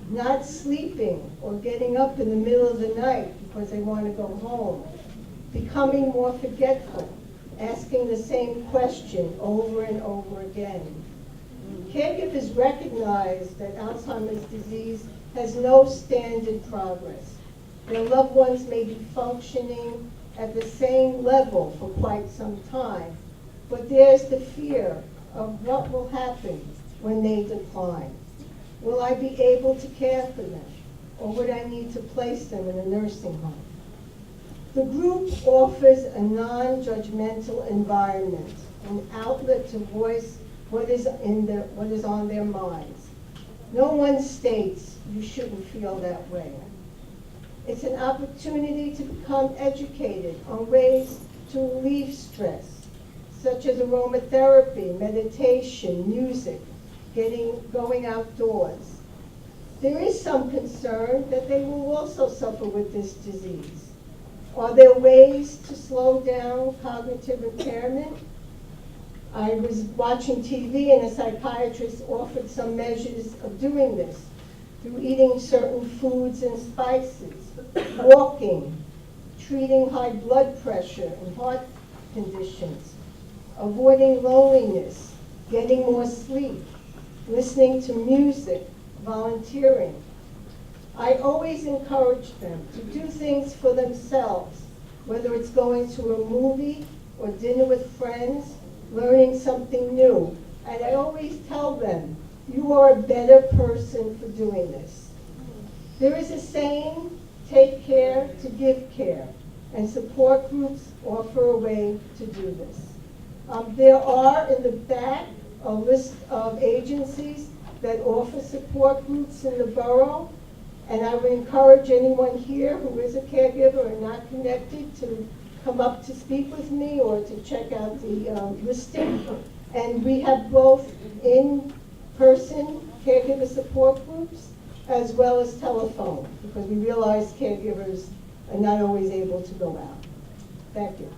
not sleeping or getting up in the middle of the night because they want to go home, becoming more forgetful, asking the same question over and over again. Caregivers recognize that Alzheimer's disease has no standard progress. Their loved ones may be functioning at the same level for quite some time, but there's the fear of what will happen when they decline. Will I be able to care for them, or would I need to place them in a nursing home? The group offers a non-judgmental environment, an outlet to voice what is on their minds. No one states you shouldn't feel that way. It's an opportunity to become educated on ways to relieve stress, such as aromatherapy, meditation, music, going outdoors. There is some concern that they will also suffer with this disease. Are there ways to slow down cognitive impairment? I was watching TV and a psychiatrist offered some measures of doing this through eating certain foods and spices, walking, treating high blood pressure and heart conditions, avoiding loneliness, getting more sleep, listening to music, volunteering. I always encourage them to do things for themselves, whether it's going to a movie or dinner with friends, learning something new. And I always tell them, you are a better person for doing this. There is a saying, take care to give care, and support groups offer a way to do this. There are in the back a list of agencies that offer support groups in the borough, and I would encourage anyone here who is a caregiver or not connected to come up to speak with me or to check out the listing. And we have both in-person caregiver support groups as well as telephone, because we realize caregivers are not always able to go out. Thank you.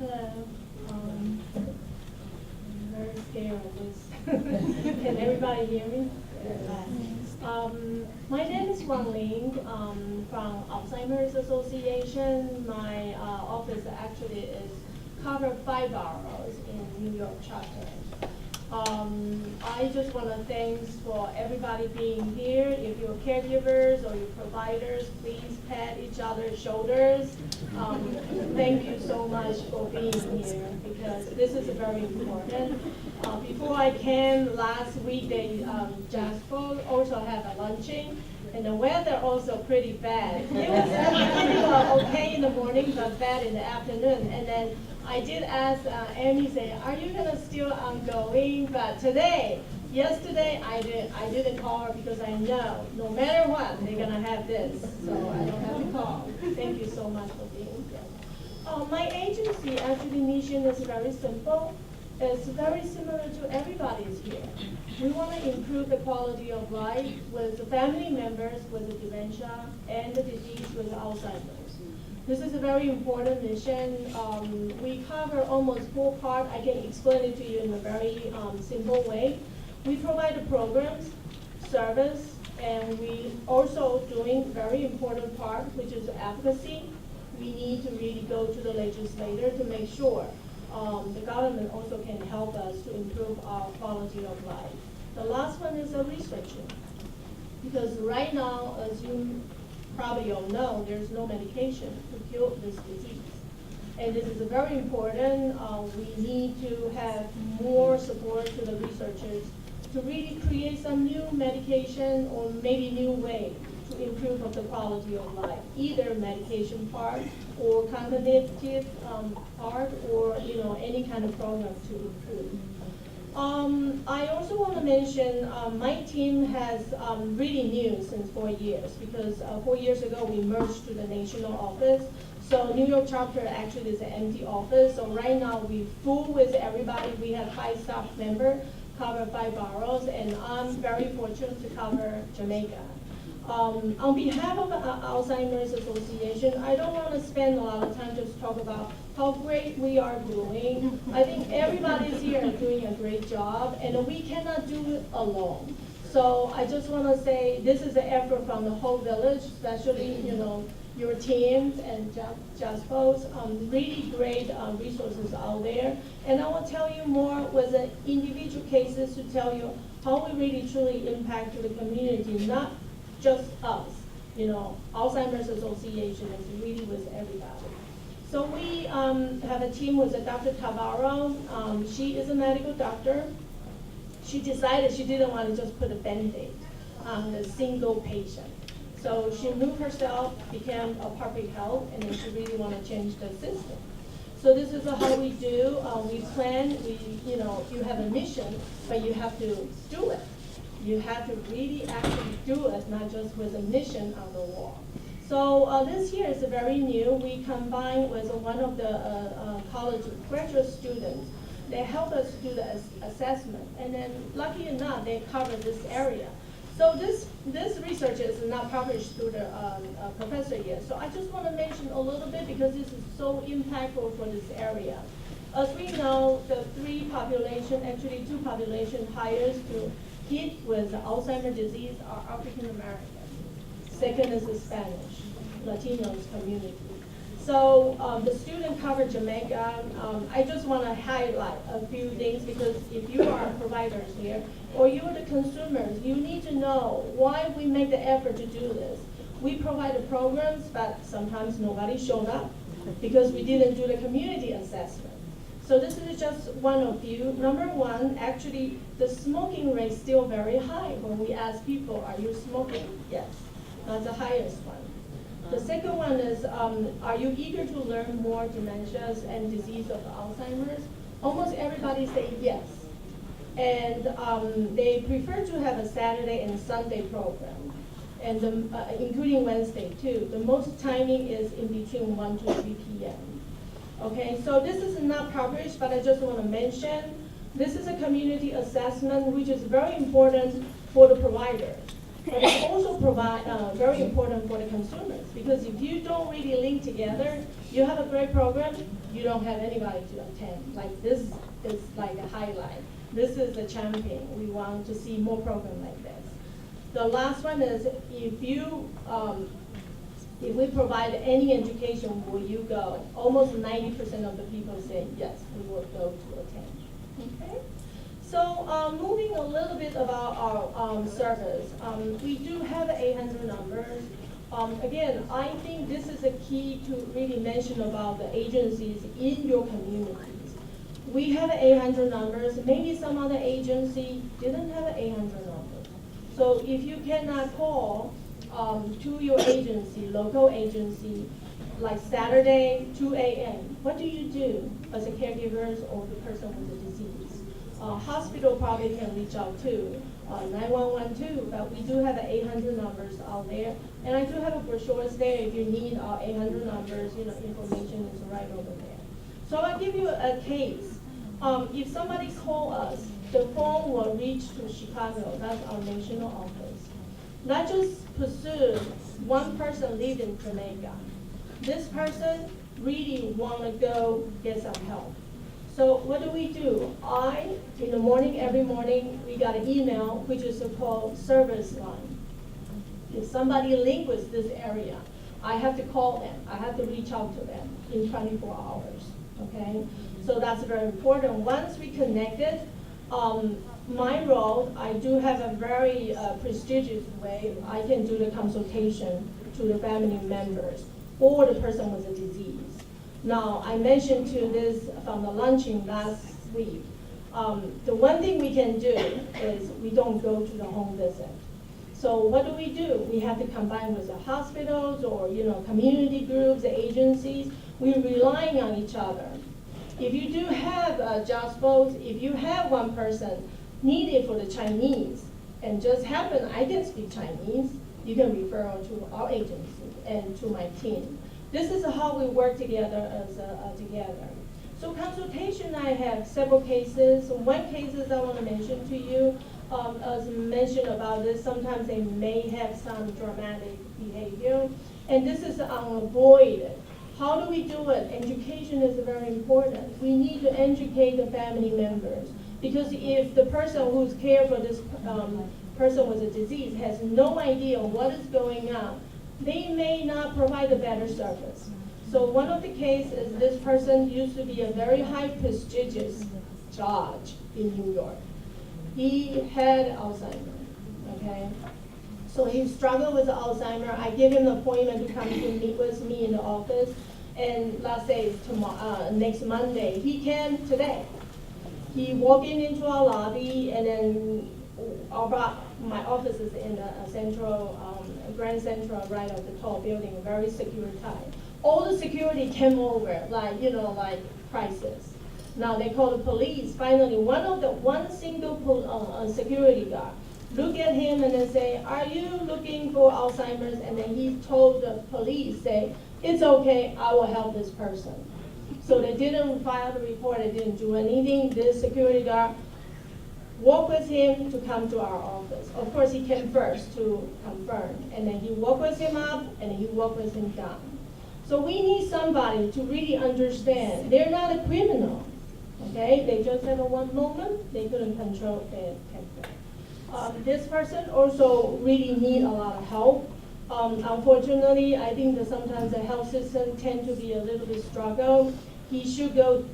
Hello. I'm very scared of this. Can everybody hear me? My name is Wang Ling from Alzheimer's Association. My office actually is covered 5 boroughs in New York chapter. I just want to thank for everybody being here. If you're caregivers or you're providers, please pat each other's shoulders. Thank you so much for being here, because this is very important. Before I came last week, they JSPOA also had a luncheon, and the weather also pretty bad. It was pretty okay in the morning, but bad in the afternoon. And then I did ask Amy, say, are you gonna still ongoing? But yesterday, I didn't call her because I know no matter what, they're gonna have this, so I don't have to call. Thank you so much for being here. My agency actually mission is very simple. It's very similar to everybody's here. We want to improve the quality of life with the family members with the dementia and the disease with Alzheimer's. This is a very important mission. We cover almost 4 parts. I can explain it to you in a very simple way. We provide the programs, service, And we also doing very important part, which is advocacy. We need to really go to the legislator to make sure the government also can help us to improve our quality of life. The last one is researching. Because right now, as you probably all know, there's no medication to cure this disease. And this is very important. We need to have more support to the researchers to really create some new medication or maybe new way to improve of the quality of life, either medication part or cognitive part, or any kind of program to improve. I also want to mention my team has really new since 4 years, because 4 years ago we merged to the national office. So New York chapter actually is an empty office. So right now we full with everybody. We have 5 staff members, cover 5 boroughs, and I'm very fortunate to cover Jamaica. On behalf of Alzheimer's Association, I don't want to spend a lot of time just talk about how great we are doing. I think everybody here is doing a great job, and we cannot do it alone. So I just want to say this is an effort from the whole village, especially your teams and JSPOA's really great resources out there. And I will tell you more with the individual cases to tell you how we really truly impact the community, not just us. Alzheimer's Association is really with everybody. So we have a team with Dr. Tavarro. She is a medical doctor. She decided she didn't want to just put a Band-Aid on a single patient. So she moved herself, became a public health, and then she really want to change the system. So this is how we do. We plan. You have a mission, but you have to do it. You have to really actually do it, not just with a mission on the wall. So this year is very new. We combined with one of the college graduate students. They help us do the assessment, and then lucky enough, they cover this area. So this research is not published through the professor yet. So I just want to mention a little bit because this is so impactful for this area. As we know, the 2 population highest to hit with Alzheimer's disease are African American. Second is the Spanish, Latinos community. So the student covered Jamaica. I just want to highlight a few things, because if you are providers here or you are the consumers, you need to know why we make the effort to do this. We provide the programs, but sometimes nobody showed up because we didn't do the community assessment. So this is just one of few. Number one, actually, the smoking rate is still very high. When we ask people, are you smoking? Yes, that's the highest one. The second one is, are you eager to learn more dementias and disease of Alzheimer's? Almost everybody say yes. And they prefer to have a Saturday and Sunday program, and including Wednesday too. The most timing is in between 1 to 3 p.m. Okay, so this is not published, but I just want to mention, this is a community assessment, which is very important for the provider. But it's also very important for the consumers, because if you don't really link together, you have a great program, you don't have anybody to attend. Like this is like a highlight. This is the champion. We want to see more programs like this. The last one is, if we provide any education, will you go? Almost 90% of the people say yes, we will go to attend. Okay? So moving a little bit about our service, we do have 800 numbers. Again, I think this is a key to really mention about the agencies in your communities. We have 800 numbers. Maybe some other agency didn't have 800 numbers. So if you cannot call to your agency, local agency, like Saturday, 2 a.m., what do you do as a caregiver or the person with the disease? Hospital probably can reach out to 911 too, but we do have 800 numbers out there. And I do have a brochure there if you need our 800 numbers, information is right over there. So I'll give you a case. If somebody calls us, the phone will reach to Chicago, that's our national office. Not just pursue one person live in Jamaica. This person really want to go get some help. So what do? In the morning, every morning, we got an email, which is called service line. If somebody linked with this area, I have to call them, I have to reach out to them in 24 hours, okay? So that's very important. Once we connected, my role, I do have a very prestigious way. I can do the consultation to the family members or the person with a disease. Now, I mentioned to this from the luncheon last week. The one thing we can do is we don't go to the home visit. So what do? We have to combine with the hospitals or community groups, the agencies. We're relying on each other. If you do have JSPOA, if you have one person needed for the Chinese, and just happen I can speak Chinese, you can refer on to our agency and to my team. This is how we work together as together. So consultation, I have several cases. One case I want to mention to you, as mentioned about this, sometimes they may have some dramatic behavior, and this is unavoided. How do we do it? Education is very important. We need to educate the family members, because if the person who's care for this person with a disease has no idea what is going on, they may not provide a better service. So one of the cases, this person used to be a very high prestigious judge in New York. He had Alzheimer, okay? So he struggled with Alzheimer. I gave him an appointment to come to meet with me in the office, and let's say tomorrow, next Monday. He came today. He walked into our lobby, and then my office is in the central, Grand Central, right of the tall building, very secure type. All the security came over, like crisis. Now they call the police. Finally, one single security guard look at him and then say, "Are you looking for Alzheimer's?" And then he told the police, say, "It's okay, I will help this person." So they didn't file the report, they didn't do anything. This security guard walked with him to come to our office. Of course, he came first to confirm, and then he walked with him up, and he walked with him down. So we need somebody to really understand. They're not a criminal, okay? They just had a one moment, they couldn't control their temper. This person also really need a lot of help. Unfortunately, I think that sometimes the health system tend to be a little bit struggle. He should go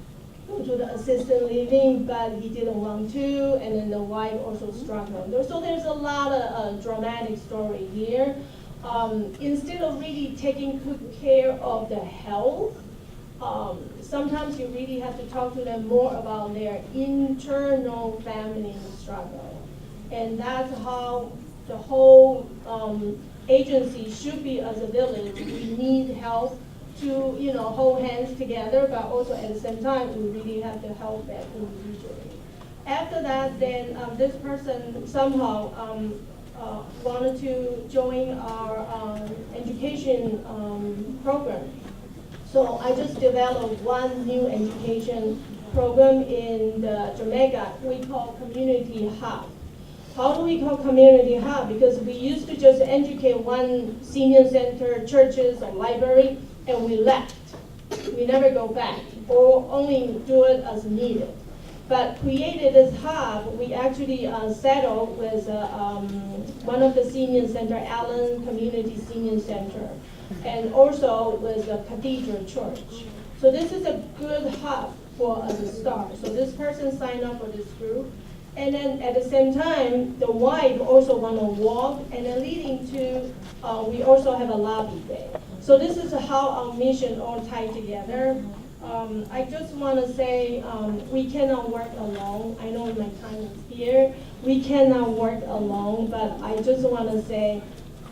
to the assisted living, but he didn't want to, and then the wife also struggled. So there's a lot of dramatic story here. Instead of really taking good care of the health, sometimes you really have to talk to them more about their internal family struggle. And that's how the whole agency should be as a village. We need help to hold hands together, but also at the same time, we really have to help that individually. After that, then this person somehow wanted to join our education program. So I just developed one new education program in Jamaica we call Community Hub. How do we call Community Hub? Because we used to just educate one senior center, churches, or library, and we left. We never go back, or only do it as needed. But created this hub, we actually settled with one of the senior center, Allen Community Senior Center, and also with the Cathedral Church. So this is a good hub for us to start. So this person signed up for this group. And then at the same time, the wife also want to walk, and then leading to, we also have a lobby day. So this is how our mission all tied together. I just want to say we cannot work alone. I know my time is here. We cannot work alone, but I just want to say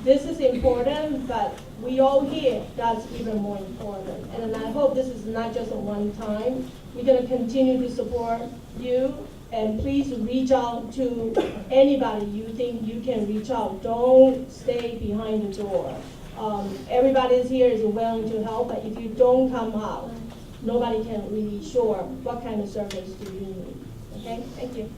this is important, but we all here, that's even more important. And I hope this is not just a one time. We're going to continue to support you. And please reach out to anybody you think you can reach out. Don't stay behind the door. Everybody here is willing to help, but if you don't come out, nobody can really sure what kind of service do you need. Okay, thank you.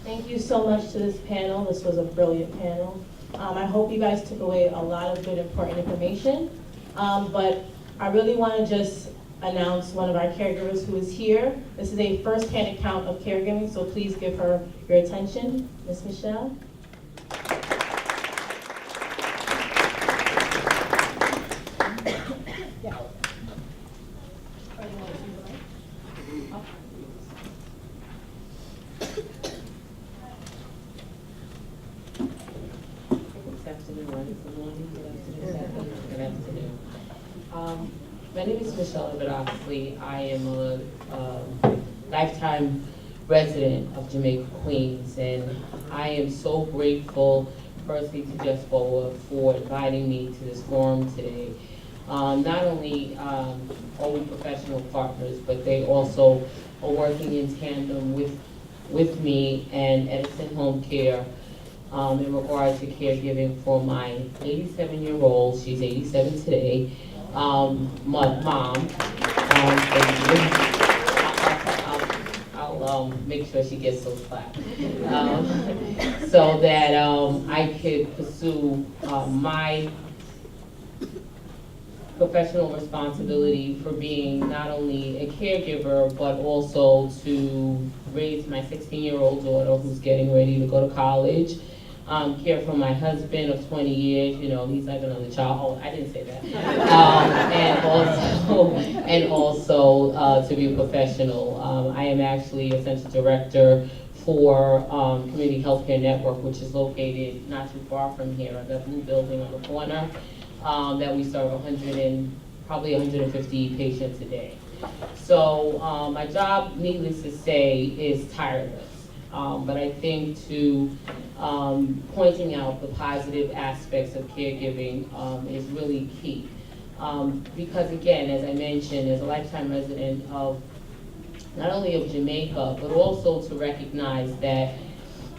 Thank you so much to this panel. This was a brilliant panel. I hope you guys took away a lot of good, important information. But I really want to just announce one of our caregivers who is here. This is a first-hand account of caregiving, so please give her your attention. Ms. Michelle. My name is Michelle, but obviously I am a lifetime resident of Jamaica, Queens, and I am so grateful, firstly, to JSPOA for inviting me to this forum today. Not only are we professional partners, but they also are working in tandem with me and Edison Home Care in regard to caregiving for my 87-year-old, she's 87 today, mom. Thank you. I'll make sure she gets those claps. So that I could pursue my professional responsibility for being not only a caregiver, but also to raise my 16-year-old daughter who's getting ready to go to college. Care for my husband of 20 years, you know, he's like another child. Oh, I didn't say that. And also to be a professional. I am actually a center director for Community Healthcare Network, which is located not too far from here, the blue building on the corner, that we serve probably 150 patients a day. So my job, needless to say, is tireless. But I think to pointing out the positive aspects of caregiving is really key. Because again, as I mentioned, as a lifetime resident of not only of Jamaica, but also to recognize that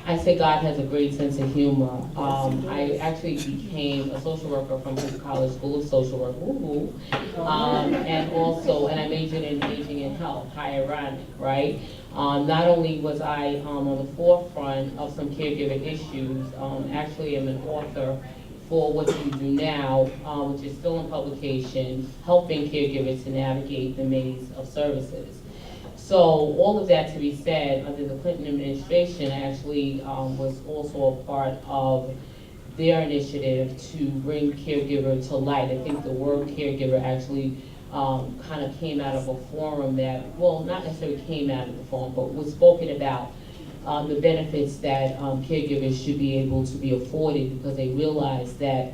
I say God has a great sense of humor. I actually became a social worker from Cooper College School of Social Work, and I majored in aging and health, how ironic, right? Not only was I on the forefront of some caregiving issues, actually I'm an author for What You Do Now, which is still in publication, helping caregivers to navigate the maze of services. So all of that to be said, under the Clinton administration, I actually was also a part of their initiative to bring caregiver to light. I think the word caregiver actually kind of came out of a forum that, well, not necessarily came out of the forum, but was spoken about the benefits that caregivers should be able to be afforded, because they realized that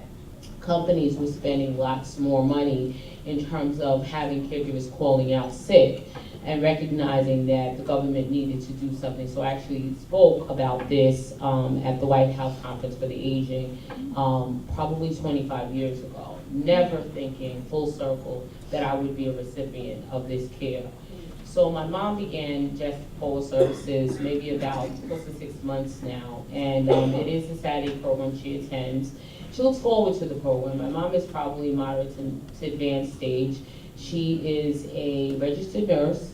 companies were spending lots more money in terms of having caregivers calling out sick, and recognizing that the government needed to do something. So I actually spoke about this at the White House Conference for the Aging probably 25 years ago, never thinking full circle that I would be a recipient of this care. So my mom began JSPOA services maybe about close to 6 months now, and it is a Saturday program she attends. She looks forward to the program. My mom is probably moderate to advanced stage. She is a registered nurse.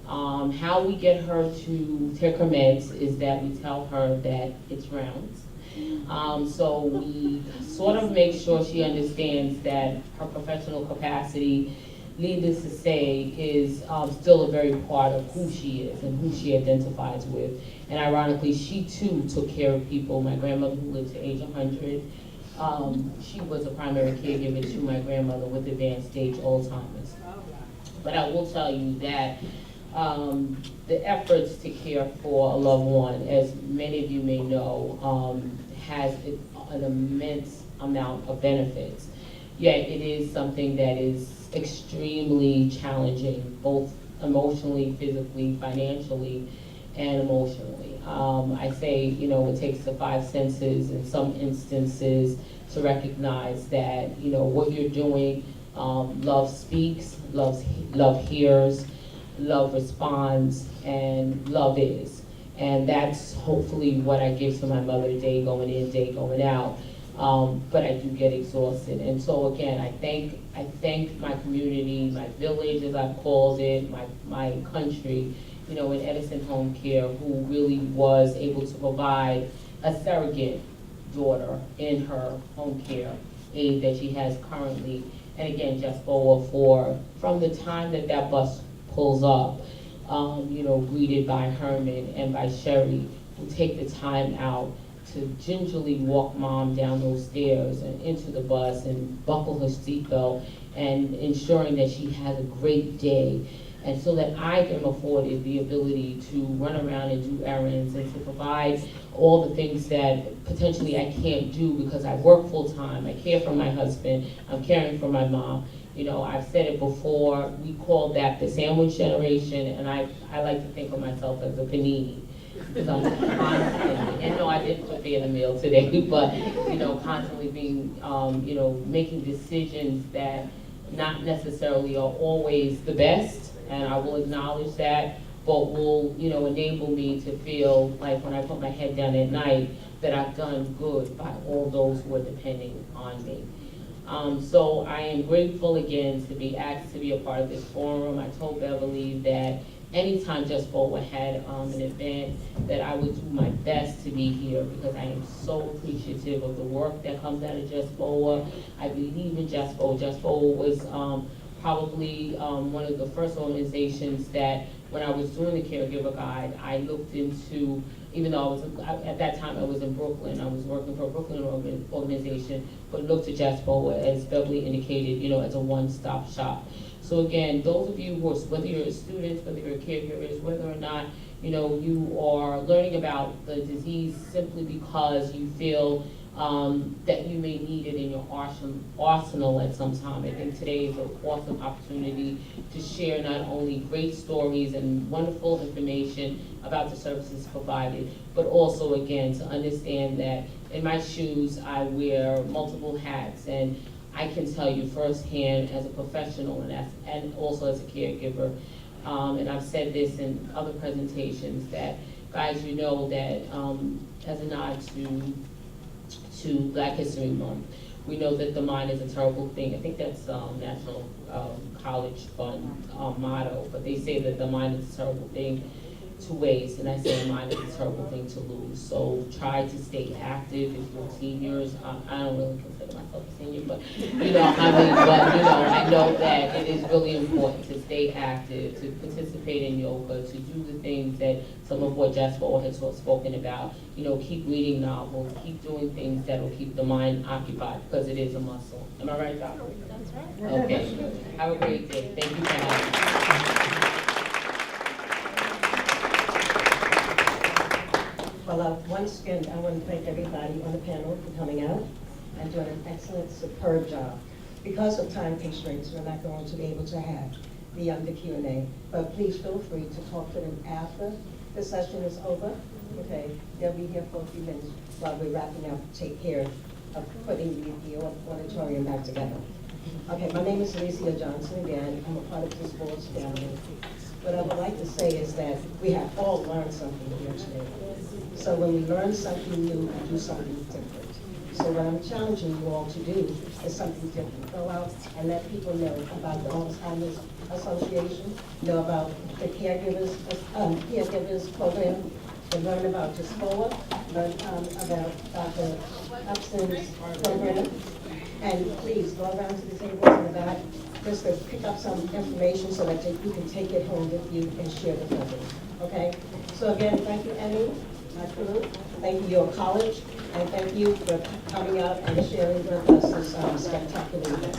How we get her to take her meds is that we tell her that it's rounds. So we sort of make sure she understands that her professional capacity, needless to say, is still a very part of who she is and who she identifies with. And ironically, she too took care of people. My grandmother, who lived to age 100, she was a primary caregiver to my grandmother with advanced stage Alzheimer's. But I will tell you that the efforts to care for a loved one, as many of you may know, has an immense amount of benefits. Yet it is something that is extremely challenging, both emotionally, physically, financially, and emotionally. I say, you know, it takes the 5 senses in some instances to recognize that, you know, what you're doing, love speaks, love hears, love responds, and love is. And that's hopefully what I give to my mother, day going in, day going out. But I do get exhausted. And so again, I thank my community, my village as I've called it, my country, you know, in Edison Home Care, who really was able to provide a surrogate daughter in her home care aid that she has currently. and again, JSPOA from the time that that bus pulls up, greeted by Herman and by Sherry, who take the time out to gingerly walk mom down those stairs and into the bus and buckle her seatbelt and ensuring that she has a great day. And so that I am afforded the ability to run around and do errands and to provide all the things that potentially I can't do because I work full time, I care for my husband, I'm caring for my mom. I've said it before, we call that the sandwich generation, and I like to think of myself as a panini. Because I'm constantly, and no, I didn't prepare the meal today, but, constantly being, making decisions that not necessarily are always the best, and I will acknowledge that, but will, enable me to feel like when I put my head down at night, that I've done good by all those who are depending on me. So I am grateful again to be asked to be a part of this forum. I told Beverly that anytime JSPOA had an event, that I would do my best to be here because I am so appreciative of the work that comes out of JSPOA. I believe in JSPOA. JSPOA was probably one of the first organizations that when I was doing the caregiver guide, I looked into, even though at that time I was in Brooklyn, I was working for a Brooklyn organization, but looked at JSPOA, as Beverly indicated, as a one-stop shop. So again, those of you who are, whether you're a student, whether you're caregivers, whether or not, you are learning about the disease simply because you feel that you may need it in your arsenal at some time. I think today is an awesome opportunity to share not only great stories and wonderful information about the services provided, but also again to understand that in my shoes I wear multiple hats, and I can tell you firsthand as a professional and also as a caregiver, and I've said this in other presentations, that guys, that as a nod to Black History Month, we know that the mind is a terrible thing. I think that's National College Fund motto, but they say that the mind is a terrible thing to waste, and I say the mind is a terrible thing to lose. So try to stay active if you're seniors. I don't really consider myself a senior, but I know that it is really important to stay active, to participate in yoga, to do the things that some of what JSPOA has spoken about. Keep reading novels, keep doing things that will keep the mind occupied, because it is a muscle. Am I right, Doctor? That's right. Okay. Have a great day. Thank you for having me. Well, once again, I want to thank everybody on the panel for coming out and doing an excellent, superb job. Because of time constraints, we're not going to be able to have the Q&A, but please feel free to talk to them after the session is over. Okay, they'll be here for a few minutes while we're wrapping up to take care of putting the auditorium back together. Okay, my name is Alicia Johnson again. I'm a part of this board's family. What I would like to say is that we have all learned something here today. So when we learn something new, we do something different. So what I'm challenging you all to do is something different. Go out and let people know about the Alzheimer's Association, know about the caregivers program, and learn about JSPOA, learn about Dr. Upson's program. And please go around to the tables in the back just to pick up some information so that you can take it home with you and share with others. Okay? So again, thank you, Emmy, my crew. Thank you, your college. And thank you for coming out and sharing with us this spectacular event.